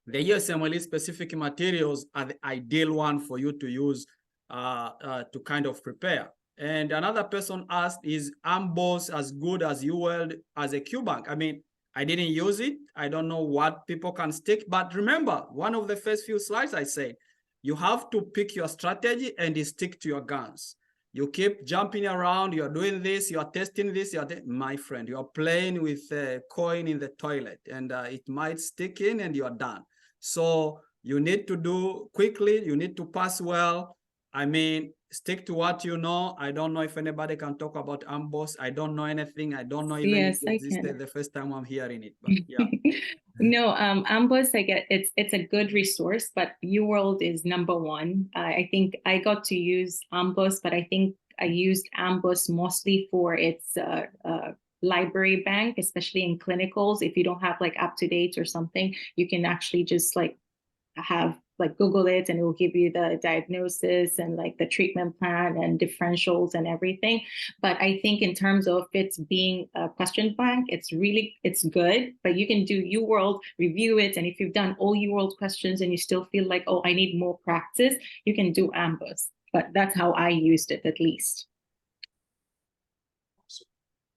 the USMLE specific materials are the ideal one for you to use to kind of prepare. And another person asked, is AMBOSS as good as UWorld as a QBank? I mean, I didn't use it. I don't know what people can stick. But remember, one of the first few slides I said, you have to pick your strategy and stick to your guns. You keep jumping around, you're doing this, you're testing this, my friend, you're playing with a coin in the toilet, and it might stick in and you're done. So you need to do quickly, you need to pass well. I mean, stick to what you know. I don't know if anybody can talk about AMBOSS. I don't know anything. I don't know even if it existed the first time I'm hearing it, but yeah. No, AMBOSS, I get it's a good resource, but UWorld is number one. I think I got to use AMBOSS, but I think I used AMBOSS mostly for its library bank, especially in clinicals. If you don't have like UpToDate or something, you can actually just like have like Google it and it will give you the diagnosis and like the treatment plan and differentials and everything. But I think in terms of it being a question bank, it's good, but you can do UWorld, review it. And if you've done all UWorld questions and you still feel like, oh, I need more practice, you can do AMBOSS. But that's how I used it, at least.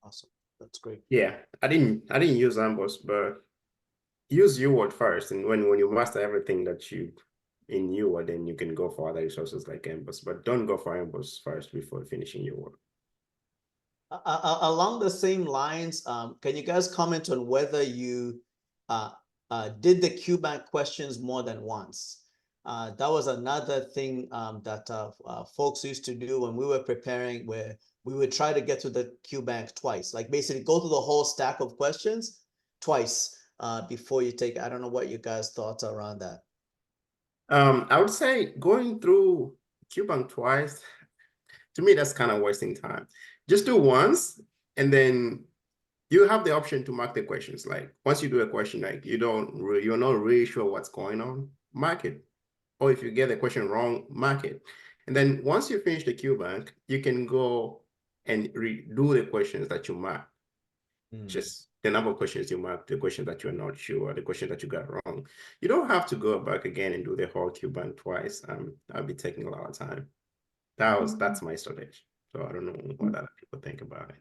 Awesome. That's great. Yeah, I didn't use AMBOSS, but use UWorld first. And when you master everything that you in UWorld, then you can go for other resources like AMBOSS, but don't go for AMBOSS first before finishing UWorld. Along the same lines, can you guys comment on whether you did the QBank questions more than once? That was another thing that folks used to do when we were preparing, where we would try to get to the QBank twice, like basically go through the whole stack of questions twice before you take. I don't know what you guys' thoughts around that. I would say going through QBank twice, to me, that's kind of wasting time. Just do once, and then you have the option to mark the questions. Like once you do a question, like you're not really sure what's going on, mark it. Or if you get the question wrong, mark it. And then once you finish the QBank, you can go and redo the questions that you marked. Just the number of questions you marked, the question that you're not sure, the question that you got wrong. You don't have to go back again and do the whole QBank twice. I'll be taking a lot of time. That's my strategy. So I don't know what other people think about it.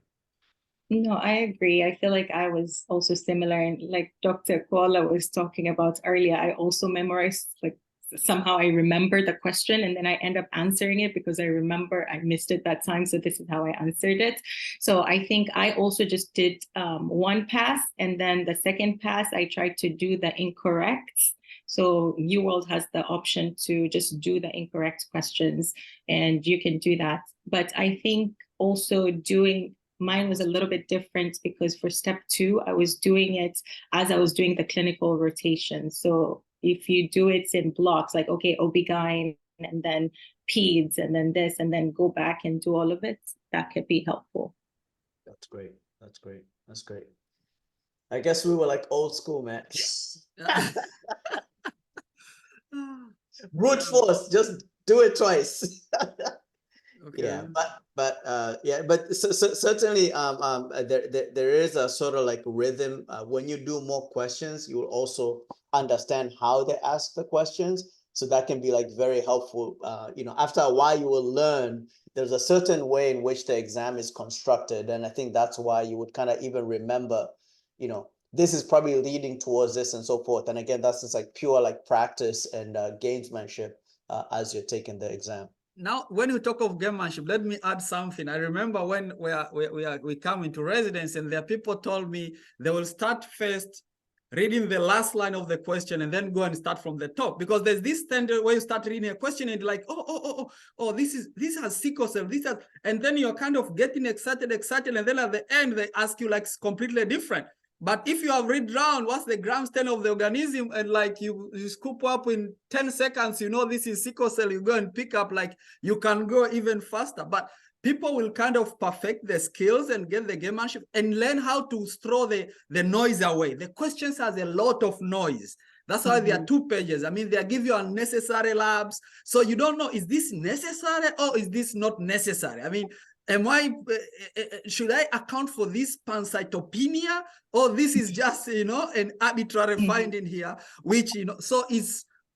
No, I agree. I feel like I was also similar. And like Dr. Koola was talking about earlier, I also memorized, like somehow I remember the question and then I end up answering it because I remember I missed it that time. So this is how I answered it. So I think I also just did one pass, and then the second pass, I tried to do the incorrects. So UWorld has the option to just do the incorrect questions, and you can do that. But I think also mine was a little bit different because for step 2, I was doing it as I was doing the clinical rotation. So if you do it in blocks, like, okay, OB-GYN and then peds and then this, and then go back and do all of it, that could be helpful. That's great. That's great. That's great. I guess we were like old school, man. Brute force, just do it twice. Okay. Yeah, but certainly there is a sort of like rhythm. When you do more questions, you will also understand how they ask the questions. So that can be like very helpful. After a while, you will learn there's a certain way in which the exam is constructed. And I think that's why you would kind of even remember, this is probably leading towards this and so forth. And again, that's just like pure like practice and gamesmanship as you're taking the exam. Now, when you talk of gamemanship, let me add something. I remember when we come into residence, and there are people told me they will start first reading the last line of the question and then go and start from the top, because there's this standard where you start reading a question and like, this has sickle cell, this has, and then you're kind of getting excited, and then at the end they ask you like completely different. But if you have read down what's the gram stain of the organism, and like you scoop up in 10 seconds, this is sickle cell, you go and pick up, like you can go even faster. But people will kind of perfect the skills and get the gamemanship and learn how to throw the noise away. The questions has a lot of noise. That's why there are 2 pages. I mean, they give you unnecessary labs. So you don't know, is this necessary or is this not necessary? I mean, should I account for this pancytopenia, or this is just, an arbitrary finding here, which, so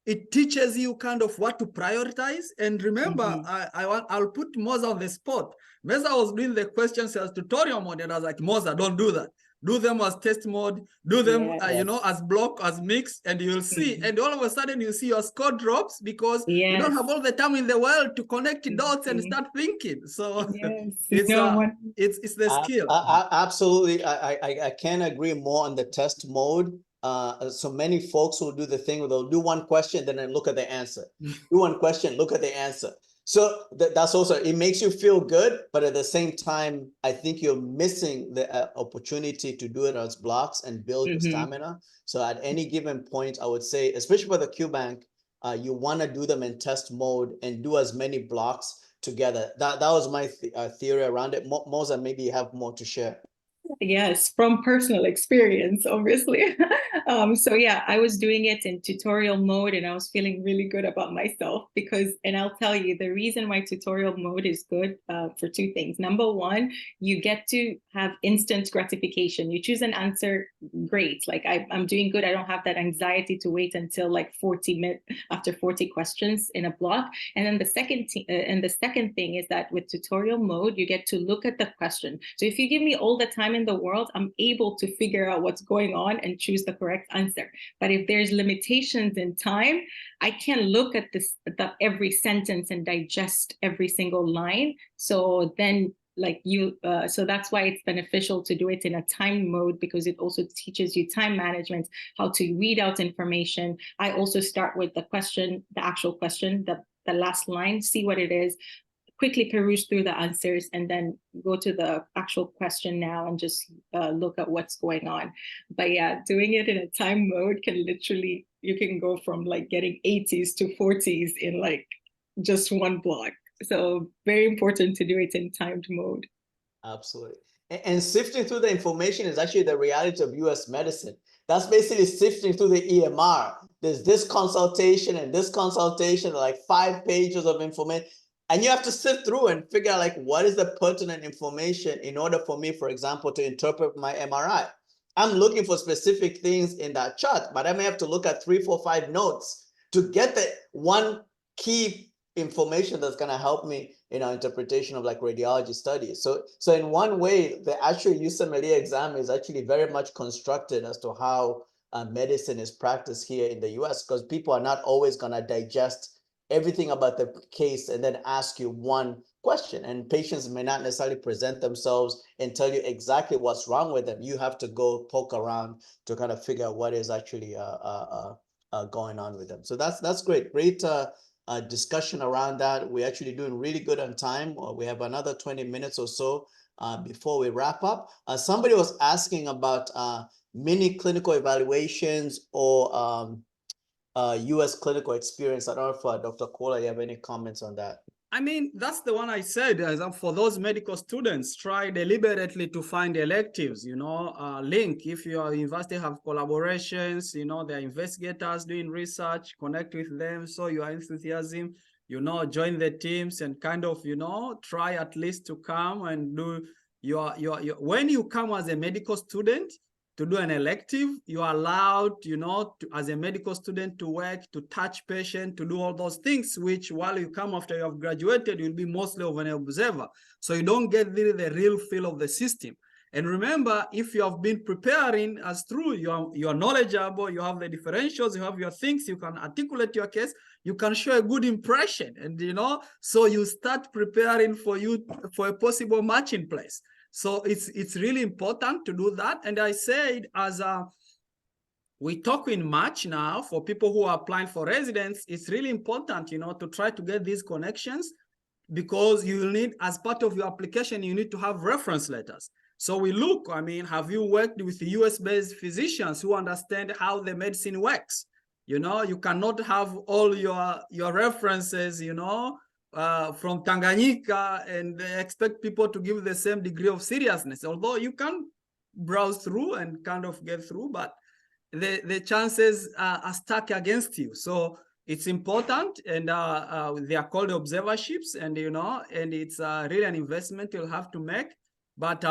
it teaches you kind of what to prioritize. And remember, I'll put Moza on the spot. Moza was doing the questions as tutorial mode, and I was like, Moza, don't do that. Do them as test mode, do them, as block, as mix, and you'll see. And all of a sudden you see your score drops because you don't have all the time in the world to connect dots and start thinking. So it's the skill. Absolutely. I can't agree more on the test mode. So many folks will do the thing where they'll do one question, then look at the answer. Do one question, look at the answer. So that's also, it makes you feel good, but at the same time, I think you're missing the opportunity to do it as blocks and build your stamina. So at any given point, I would say, especially for the QBank, you want to do them in test mode and do as many blocks together. That was my theory around it. Moza, maybe you have more to share. Yes, from personal experience, obviously. So yeah, I was doing it in tutorial mode and I was feeling really good about myself and I'll tell you the reason why tutorial mode is good for 2 things. Number one, you get to have instant gratification. You choose an answer, great. Like I'm doing good. I don't have that anxiety to wait until like 40 minutes after 40 questions in a block. And then the second thing is that with tutorial mode, you get to look at the question. So if you give me all the time in the world, I'm able to figure out what's going on and choose the correct answer. But if there's limitations in time, I can't look at every sentence and digest every single line. So then so that's why it's beneficial to do it in a time mode, because it also teaches you time management, how to read out information. I also start with the question, the actual question, the last line, see what it is, quickly peruse through the answers, and then go to the actual question now and just look at what's going on. But yeah, doing it in a time mode you can go from like getting 80s to 40s in like just one block. So very important to do it in timed mode. Absolutely. And sifting through the information is actually the reality of US medicine. That's basically sifting through the EMR. There's this consultation and this consultation, like 5 pages of information. And you have to sift through and figure out like, what is the pertinent information in order for me, for example, to interpret my MRI. I'm looking for specific things in that chart, but I may have to look at 3, 4, 5 notes to get the one key information that's going to help me in our interpretation of like radiology studies. So in one way, the actual USMLE exam is actually very much constructed as to how medicine is practiced here in the US, because people are not always going to digest everything about the case and then ask you one question. And patients may not necessarily present themselves and tell you exactly what's wrong with them. You have to go poke around to kind of figure out what is actually going on with them. So that's great. Great discussion around that. We're actually doing really good on time. We have another 20 minutes or so before we wrap up. Somebody was asking about mini clinical evaluations or US clinical experience. I don't know if Dr. Koola, you have any comments on that? I mean, that's the one I said. For those medical students, try deliberately to find electives, link. If your university have collaborations, there are investigators doing research, connect with them, so your enthusiasm, join the teams and kind of, try at least to come and do when you come as a medical student, to do an elective. You're allowed, you know, as a medical student to work, to touch patient, to do all those things, which while you come after you have graduated, you'll be mostly of an observer. So you don't get the real feel of the system. And remember, if you have been preparing as through, you're knowledgeable, you have the differentials, you have your things, you can articulate your case, you can show a good impression. And, you know, so you start preparing for a possible matching place. So it's really important to do that. And I said, as we talk in March now, for people who are applying for residence, it's really important, you know, to try to get these connections, because you will need, as part of your application, you need to have reference letters. So we look, I mean, have you worked with US-based physicians who understand how the medicine works? You know, you cannot have all your references, you know, from Tanganyika and expect people to give the same degree of seriousness, although you can browse through and kind of get through, but the chances are stacked against you. So it's important, and they are called observerships, and, you know, and it's really an investment you'll have to make, but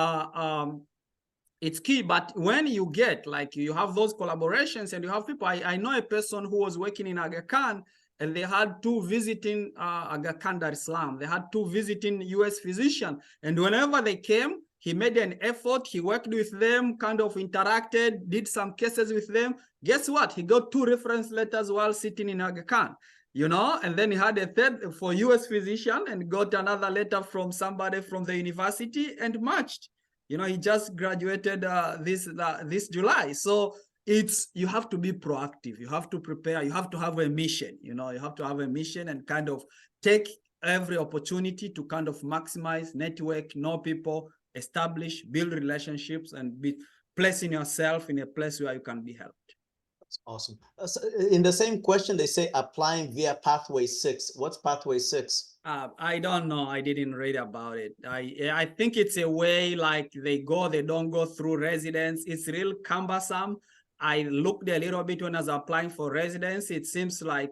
it's key. But when you get, like, you have those collaborations and you have people, I know a person who was working in Aga Khan, and they had 2 visiting Aga Khan Dar es Salaam. They had 2 visiting US physicians, and whenever they came, he made an effort, he worked with them, kind of interacted, did some cases with them. Guess what? He got 2 reference letters while sitting in Aga Khan, you know, and then he had a third for US physician and got another letter from somebody from the university and matched. You know, he just graduated this July. So you have to be proactive. You have to prepare. You have to have a mission. You know, you have to have a mission and kind of take every opportunity to kind of maximize, network, know people, establish, build relationships, and be placing yourself in a place where you can be helped. That's awesome. So in the same question, they say applying via Pathway 6. What's Pathway 6? I don't know. I didn't read about it. I think it's a way, like, they don't go through residence. It's real cumbersome. I looked a little bit when I was applying for residence. It seems like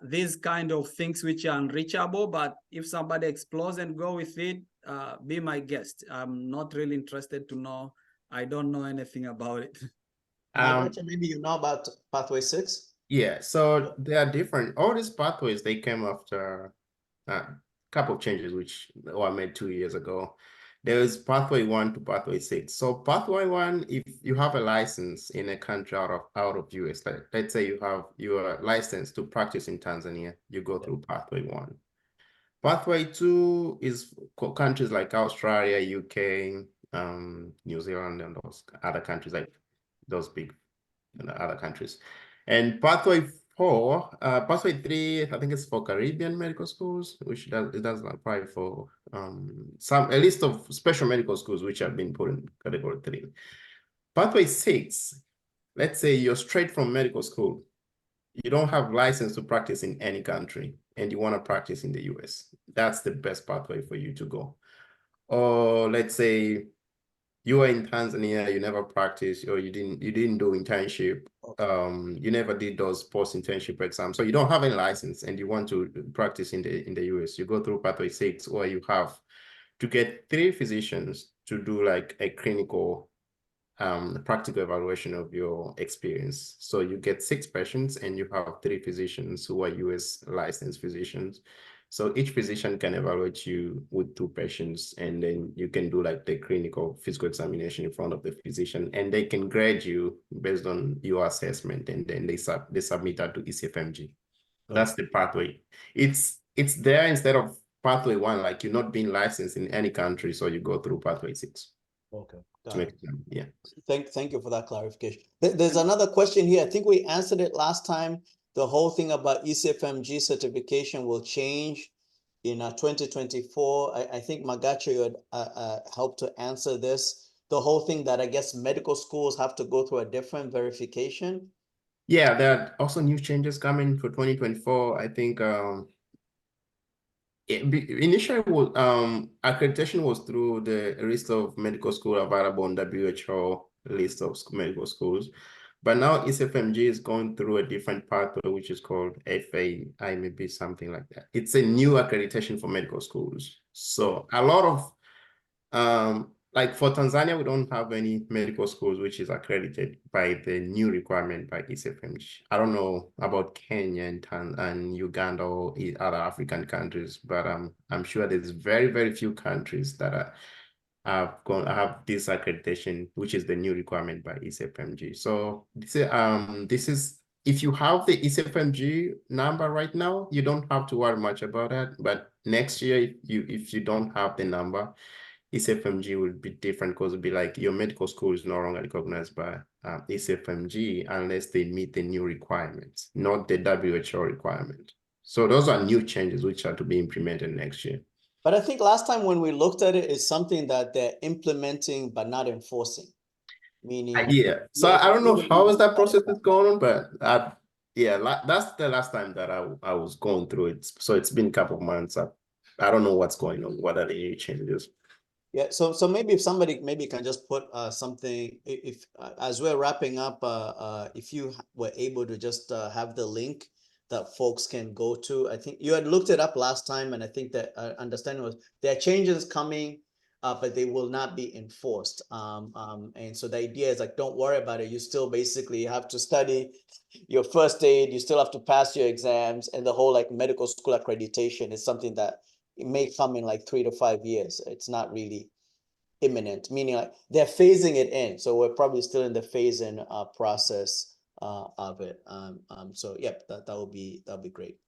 these kind of things which are unreachable, but if somebody explores and go with it, be my guest. I'm not really interested to know. I don't know anything about it. Maybe you know about Pathway 6? Yeah, so there are different, all these pathways, they came after a couple of changes which were made 2 years ago. There is Pathway 1 to Pathway 6. So Pathway 1, if you have a license in a country out of US, let's say you are licensed to practice in Tanzania, you go through Pathway 1. Pathway 2 is countries like Australia, UK, New Zealand, and those other countries, like those big other countries. And Pathway 4, Pathway 3, I think it's for Caribbean medical schools, which it doesn't apply for a list of special medical schools which have been put in category 3. Pathway 6, let's say you're straight from medical school. You don't have license to practice in any country, and you want to practice in the US. That's the best pathway for you to go. Or let's say you are in Tanzania, you never practiced, or you didn't do internship. You never did those post-internship exams, so you don't have any license, and you want to practice in the US. You go through Pathway 6, where you have to get 3 physicians to do like a clinical practical evaluation of your experience. So you get 6 patients, and you have 3 physicians who are US licensed physicians. So each physician can evaluate you with 2 patients, and then you can do like the clinical physical examination in front of the physician, and they can grade you based on your assessment, and then they submit that to ECFMG. That's the pathway. It's there instead of Pathway 1, like you're not being licensed in any country, so you go through Pathway 6. Okay. Yeah. Thank you for that clarification. There's another question here. I think we answered it last time. The whole thing about ECFMG certification will change in 2024. I think Magacho had helped to answer this. The whole thing that I guess medical schools have to go through a different verification. Yeah, there are also new changes coming for 2024. I think initially accreditation was through the list of medical schools available on WHO list of medical schools. But now ECFMG is going through a different pathway, which is called FAI, maybe something like that. It's a new accreditation for medical schools. So a lot of like for Tanzania, we don't have any medical schools which is accredited by the new requirement by ECFMG. I don't know about Kenya and Uganda or other African countries, but I'm sure there's very, very few countries that have this accreditation, which is the new requirement by ECFMG. So this is if you have the ECFMG number right now, you don't have to worry much about that. But next year, if you don't have the number, ECFMG will be different because it'll be like your medical school is no longer recognized by ECFMG unless they meet the new requirements, not the WHO requirement. So those are new changes which are to be implemented next year. But I think last time when we looked at it, it's something that they're implementing but not enforcing. Meaning, yeah. So I don't know how is that process is going on, but that's the last time that I was going through it. So it's been a couple of months. I don't know what's going on. What are the new changes? Yeah, so maybe if somebody maybe can just put something, if as we're wrapping up, if you were able to just have the link that folks can go to. I think you had looked it up last time, and I think that understanding was there are changes coming, but they will not be enforced. And so the idea is like, don't worry about it. You still basically have to study your first aid. You still have to pass your exams, and the whole like medical school accreditation is something that it may come in like 3 to 5 years. It's not really imminent, meaning like they're phasing it in. So we're probably still in the phase-in process of it. So yep, that'll be great.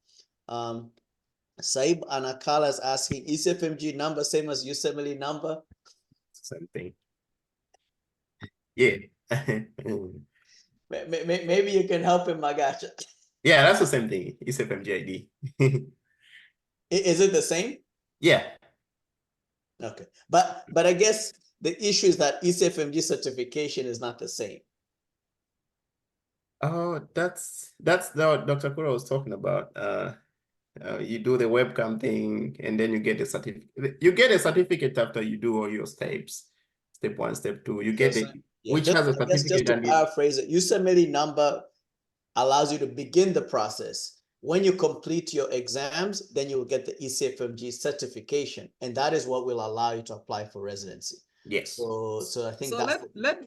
Saib Anakala is asking, ECFMG number same as USMLE number? Same thing. Yeah. Maybe you can help him, Magacha. Yeah, that's the same thing. ECFMG ID. Is it the same? Yeah. Okay, but I guess the issue is that ECFMG certification is not the same. Oh, that's what Dr. Koola was talking about. You do the webcam thing, and then you get a certificate. You get a certificate after you do all your steps. Step 1, step 2. You get it, which has a certificate. Just to paraphrase it, USMLE number allows you to begin the process. When you complete your exams, then you will get the ECFMG certification, and that is what will allow you to apply for residency. Yes. So I think so that's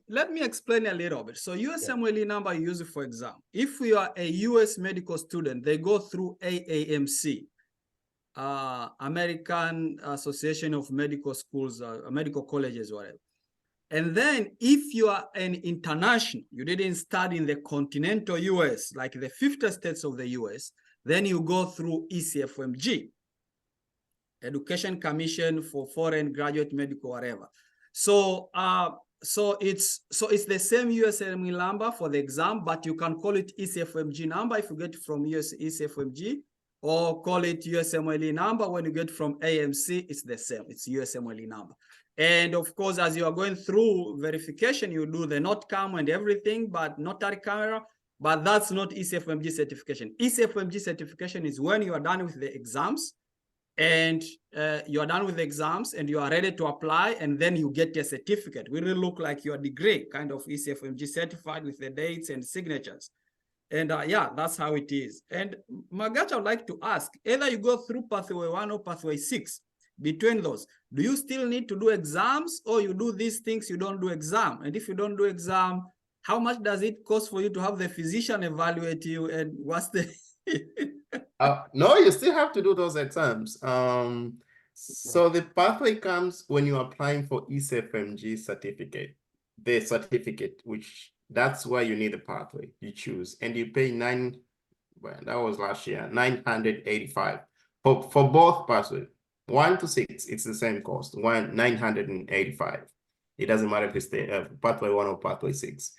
let me explain a little bit. So USMLE number you use it for exam. If you are a US medical student, they go through AAMC, American Association of Medical Schools, medical colleges, whatever. And then if you are an international, you didn't study in the continental US, like the 50 states of the US, then you go through ECFMG, Education Commission for Foreign Graduate Medical, whatever. So it's the same USMLE number for the exam, but you can call it ECFMG number if you get from ECFMG, or call it USMLE number when you get from AMC. It's the same. It's USMLE number. And of course, as you are going through verification, you do the NotCam and everything, but notary camera. But that's not ECFMG certification. ECFMG certification is when you are done with the exams, and you are done with the exams and you are ready to apply, and then you get your certificate. It will look like your degree, kind of ECFMG certified with the dates and signatures. And yeah, that's how it is. And Magacha, I would like to ask, either you go through pathway 1 or pathway 6. Between those, do you still need to do exams, or you do these things, you don't do exam? And if you don't do exam, how much does it cost for you to have the physician evaluate you, and what's the no, you still have to do those exams. So the pathway comes when you're applying for ECFMG certificate, the certificate, which that's why you need the pathway you choose, and you pay that was last year, 985 for both pathways. 1 to 6, it's the same cost, 985. It doesn't matter if it's the pathway 1 or pathway 6.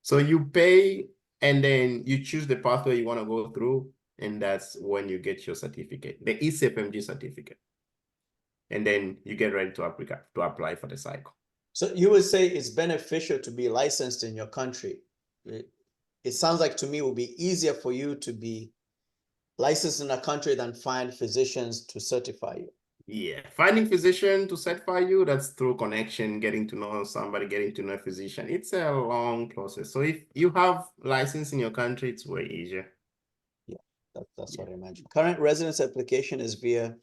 So you pay, and then you choose the pathway you want to go through, and that's when you get your certificate, the ECFMG certificate. And then you get ready to apply for the cycle. So you would say it's beneficial to be licensed in your country. It sounds like to me it would be easier for you to be licensed in a country than find physicians to certify you. Yeah, finding physician to certify you, that's through connection, getting to know somebody, getting to know a physician. It's a long process. So if you have license in your country, it's way easier. Yeah, that's what I imagine. Current residence application is via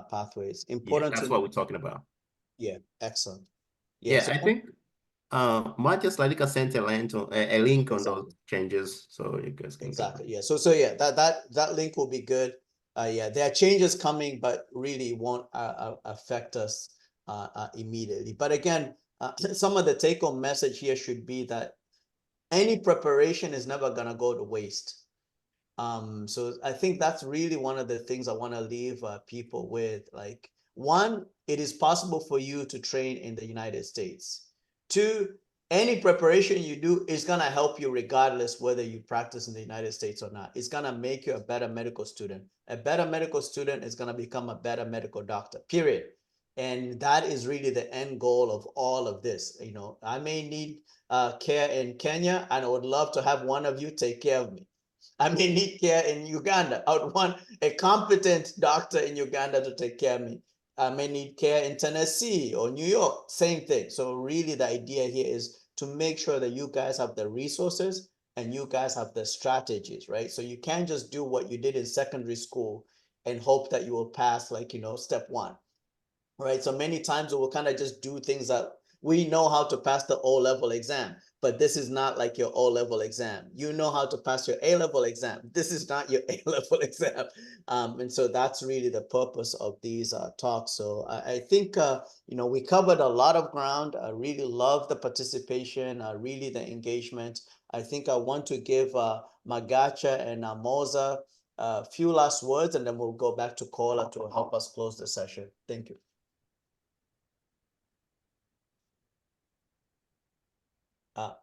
pathways. Important. Yeah, that's what we're talking about. Yeah, excellent. Yeah, so I think Marcus Ladika sent a link on those changes, so you guys can exactly. Yeah. So yeah, that link will be good. Yeah, there are changes coming, but really won't affect us immediately. But again, some of the take-home message here should be that any preparation is never gonna go to waste. So I think that's really one of the things I want to leave people with. Like, one, it is possible for you to train in the United States. Two, any preparation you do is going to help you regardless whether you practice in the United States or not. It's going to make you a better medical student. A better medical student is going to become a better medical doctor, period. And that is really the end goal of all of this. You know, I may need care in Kenya, and I would love to have one of you take care of me. I may need care in Uganda. I would want a competent doctor in Uganda to take care of me. I may need care in Tennessee or New York, same thing. So really the idea here is to make sure that you guys have the resources and you guys have the strategies, right? So you can't just do what you did in secondary school and hope that you will pass, like, you know, step one, right? So many times we'll kind of just do things that we know how to pass the O-level exam, but this is not like your O-level exam. You know how to pass your A-level exam. This is not your A-level exam. And so that's really the purpose of these talks. So I think, you know, we covered a lot of ground. I really love the participation, really the engagement. I think I want to give Magacha and Moza a few last words, and then we'll go back to Koola to help us close the session. Thank you.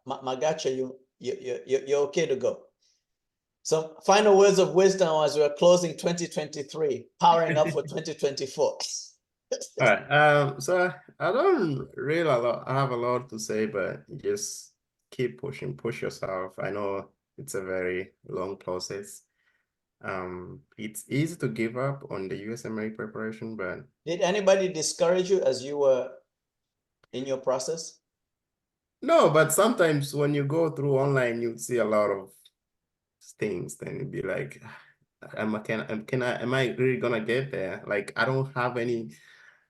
Magacha, you're okay to go. Some final words of wisdom as we're closing 2023, powering up for 2024. All right. So I don't really I have a lot to say, but just keep pushing, push yourself. I know it's a very long process. It's easy to give up on the USMLE preparation, but Did anybody discourage you as you were in your process? no, but sometimes when you go through online, you see a lot of things, then you'd be like, am I really gonna get there? Like, I don't have any,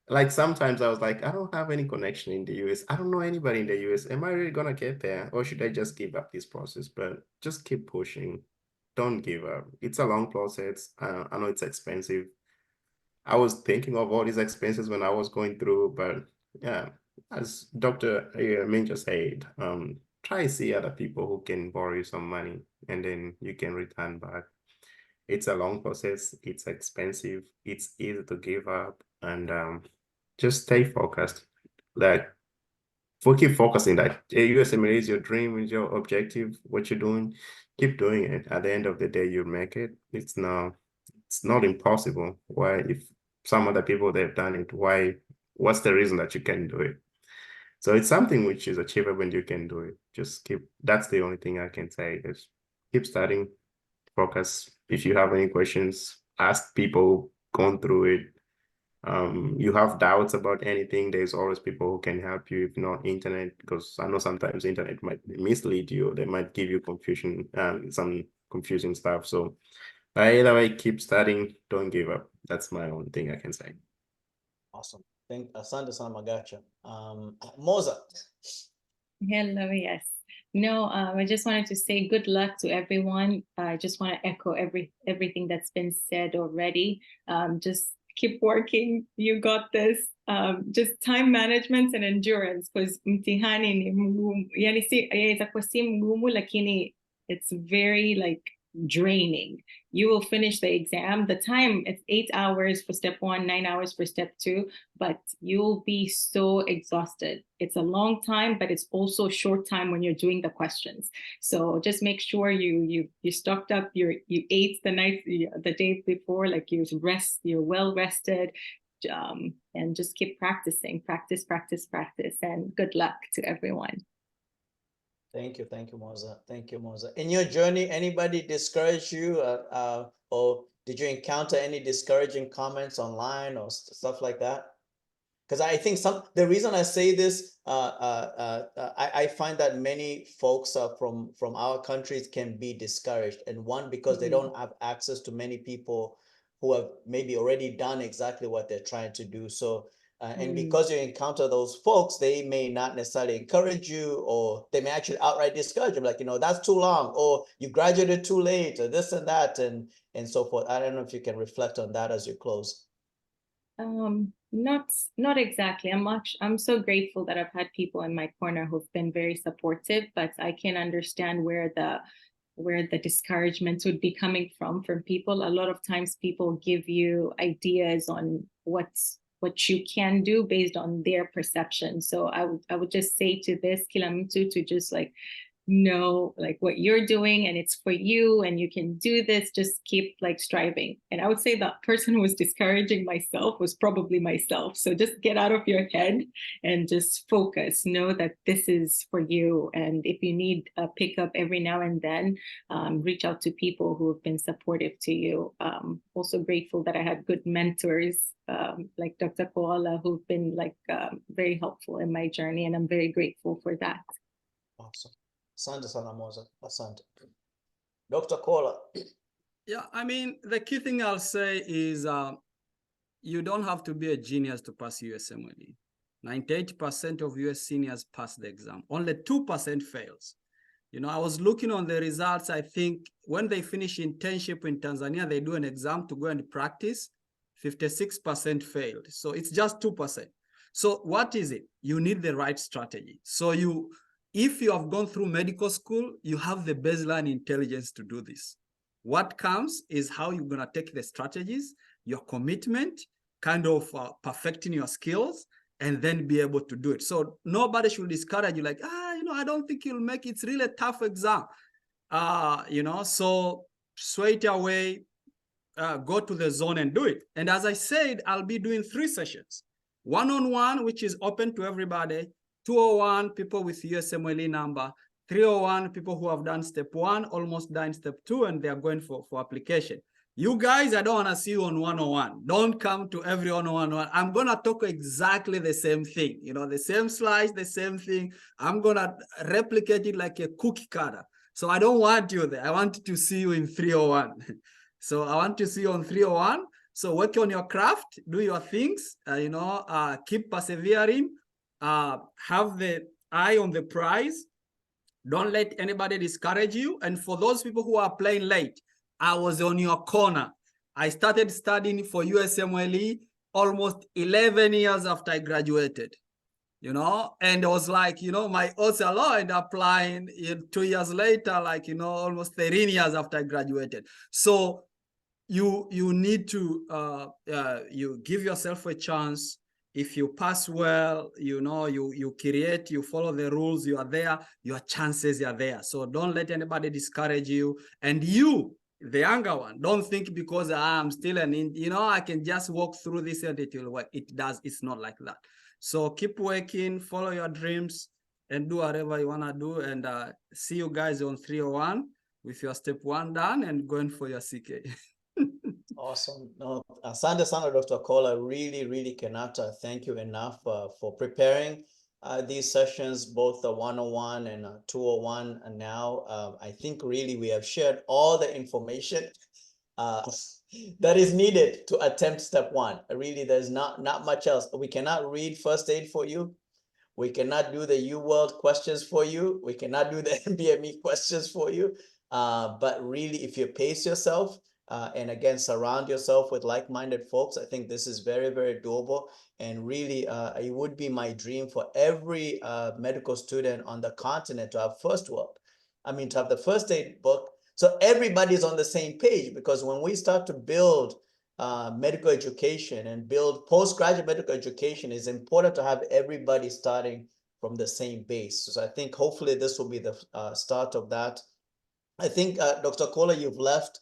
like sometimes I was like, I don't have any connection in the US. I don't know anybody in the US. Am I really gonna get there? Or should I just give up this process? But just keep pushing. Don't give up. It's a long process. I know it's expensive. I was thinking of all these expenses when I was going through, but yeah, as Dr. Minja said, try see other people who can borrow you some money and then you can return back. It's a long process. It's expensive. It's easy to give up, and just stay focused. Like, keep focusing that USMLE is your dream, is your objective, what you're doing. Keep doing it. At the end of the day, you'll make it. It's not impossible. Why, if some other people they've done it, what's the reason that you can do it? So it's something which is achievable and you can do it. Just that's the only thing I can say is keep studying, focus. If you have any questions, ask people gone through it. You have doubts about anything, there's always people who can help you, if not internet, because I know sometimes internet might mislead you, they might give you confusion, some confusing stuff. So either way, keep studying, don't give up. That's my only thing I can say. Awesome. Asante sana Magacha. Moza. Hello, yes. No, I just wanted to say good luck to everyone. I just want to echo everything that's been said already. Just keep working. You got this. Just time management and endurance, because mtihani ni mgumu. Yani yaweza kuwa si mgumu, lakini it's very like draining. You will finish the exam. The time, it's 8 hours for step 1, 9 hours for step 2, but you'll be so exhausted. It's a long time, but it's also a short time when you're doing the questions. So just make sure you stocked up, you ate the day before, like you're well rested, and just keep practicing, practice, and good luck to everyone. Thank you, Moza. Thank you, Moza. In your journey, anybody discourage you, or did you encounter any discouraging comments online or stuff like that? Because I think the reason I say this, I find that many folks from our countries can be discouraged, and one, because they don't have access to many people who have maybe already done exactly what they're trying to do. So And because you encounter those folks, they may not necessarily encourage you, or they may actually outright discourage you, like, that's too long, or you graduated too late, or this and that, and so forth. I don't know if you can reflect on that as you close. Not exactly. I'm so grateful that I've had people in my corner who've been very supportive, but I can understand where the discouragements would be coming from people. A lot of times people give you ideas on what you can do based on their perception. So I would just say to this Kilamutu to just like know like what you're doing, and it's for you, and you can do this. Just keep like striving. And I would say the person who was discouraging myself was probably myself. So just get out of your head and just focus. Know that this is for you, and if you need a pickup every now and then, reach out to people who have been supportive to you. Also grateful that I had good mentors like Dr. Koola, who've been like very helpful in my journey, and I'm very grateful for that. Awesome. Asante sana Moza. Asante. Dr. Koola. Yeah, I mean, the key thing I'll say is you don't have to be a genius to pass USMLE. 98% of US seniors pass the exam. Only 2% fails. I was looking on the results. I think when they finish internship in Tanzania, they do an exam to go and practice. 56% failed. So it's just 2%. So what is it? You need the right strategy. So if you have gone through medical school, you have the baseline intelligence to do this. What comes is how you're going to take the strategies, your commitment, kind of perfecting your skills, and then be able to do it. So nobody should discourage you like, I don't think you'll make it. It's really a tough exam. So sway it away, go to the zone and do it. And as I said, I'll be doing 3 sessions. One-on-one, which is open to everybody. 201, people with USMLE number. 301, people who have done step 1, almost done step 2, and they're going for application. You guys, I don't want to see you on 101. Don't come to every 101. I'm going to talk exactly the same thing. The same slides, the same thing. I'm going to replicate it like a cookie cutter. So I don't want you there. I want to see you in 301. So I want to see you on 301. So work on your craft, do your things, keep persevering, have the eye on the prize. Don't let anybody discourage you. And for those people who are playing late, I was on your corner. I started studying for USMLE almost 11 years after I graduated, and I was like, my OSLO and applying 2 years later, like, almost 13 years after I graduated. So you need to, you give yourself a chance. If you pass well, you create, you follow the rules, you are there, your chances are there. So don't let anybody discourage you. And you, the younger one, don't think because I'm still I can just walk through this and it will work. It's not like that. So keep working, follow your dreams, and do whatever you want to do. And see you guys on 301 with your step 1 done and going for your CK. Awesome. No, asante sana, Dr. Koola. Really, really cannot thank you enough for preparing these sessions, both the 101 and 201. And now I think really we have shared all the information that is needed to attempt step 1. Really, there's not much else. We cannot read first aid for you. We cannot do the UWorld questions for you. We cannot do the MBME questions for you. But really, if you pace yourself, and again, surround yourself with like-minded folks, I think this is very, very doable. And really, it would be my dream for every medical student on the continent to have to have the first aid book. So everybody's on the same page, because when we start to build medical education and build postgraduate medical education, it's important to have everybody starting from the same base. So I think hopefully this will be the start of that. I think, Dr. Koola, you've left.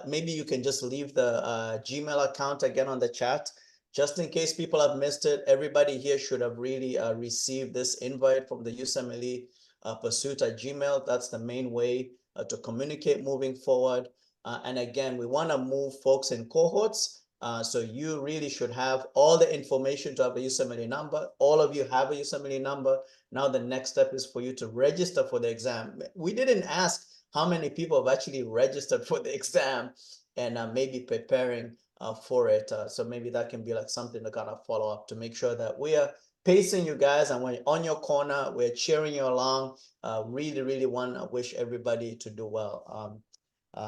Maybe you can just leave the Gmail account again on the chat, just in case people have missed it. Everybody here should have really received this invite from the USMLE Pursuit at Gmail. That's the main way to communicate moving forward. And again, we want to move folks in cohorts. So you really should have all the information to have a USMLE number. All of you have a USMLE number. Now the next step is for you to register for the exam. We didn't ask how many people have actually registered for the exam and maybe preparing for it. So maybe that can be like something to kind of follow up to make sure that we are pacing you guys, and when on your corner, we're cheering you along. Really want to wish everybody to do well.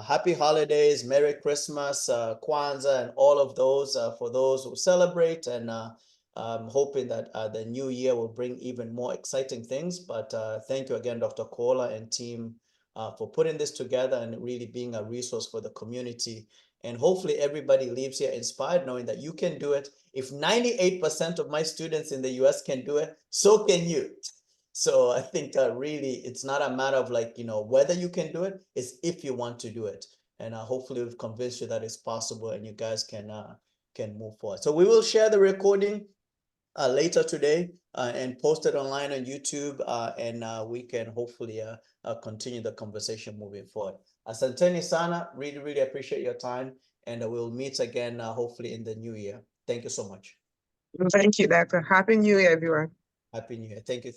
Happy holidays, Merry Christmas, Kwanzaa, and all of those for those who celebrate, and I'm hoping that the new year will bring even more exciting things. But thank you again, Dr. Koola and team, for putting this together and really being a resource for the community. And hopefully everybody leaves here inspired, knowing that you can do it. If 98% of my students in the US can do it, so can you. So I think really it's not a matter of like, whether you can do it, it's if you want to do it. And hopefully we've convinced you that it's possible and you guys can move forward. So we will share the recording later today and post it online on YouTube, and we can hopefully continue the conversation moving forward. Asanteni sana, really appreciate your time, and we'll meet again hopefully in the new year. Thank you so much. Thank you, Doctor. Happy New Year, everyone. Happy New Year. Thank you.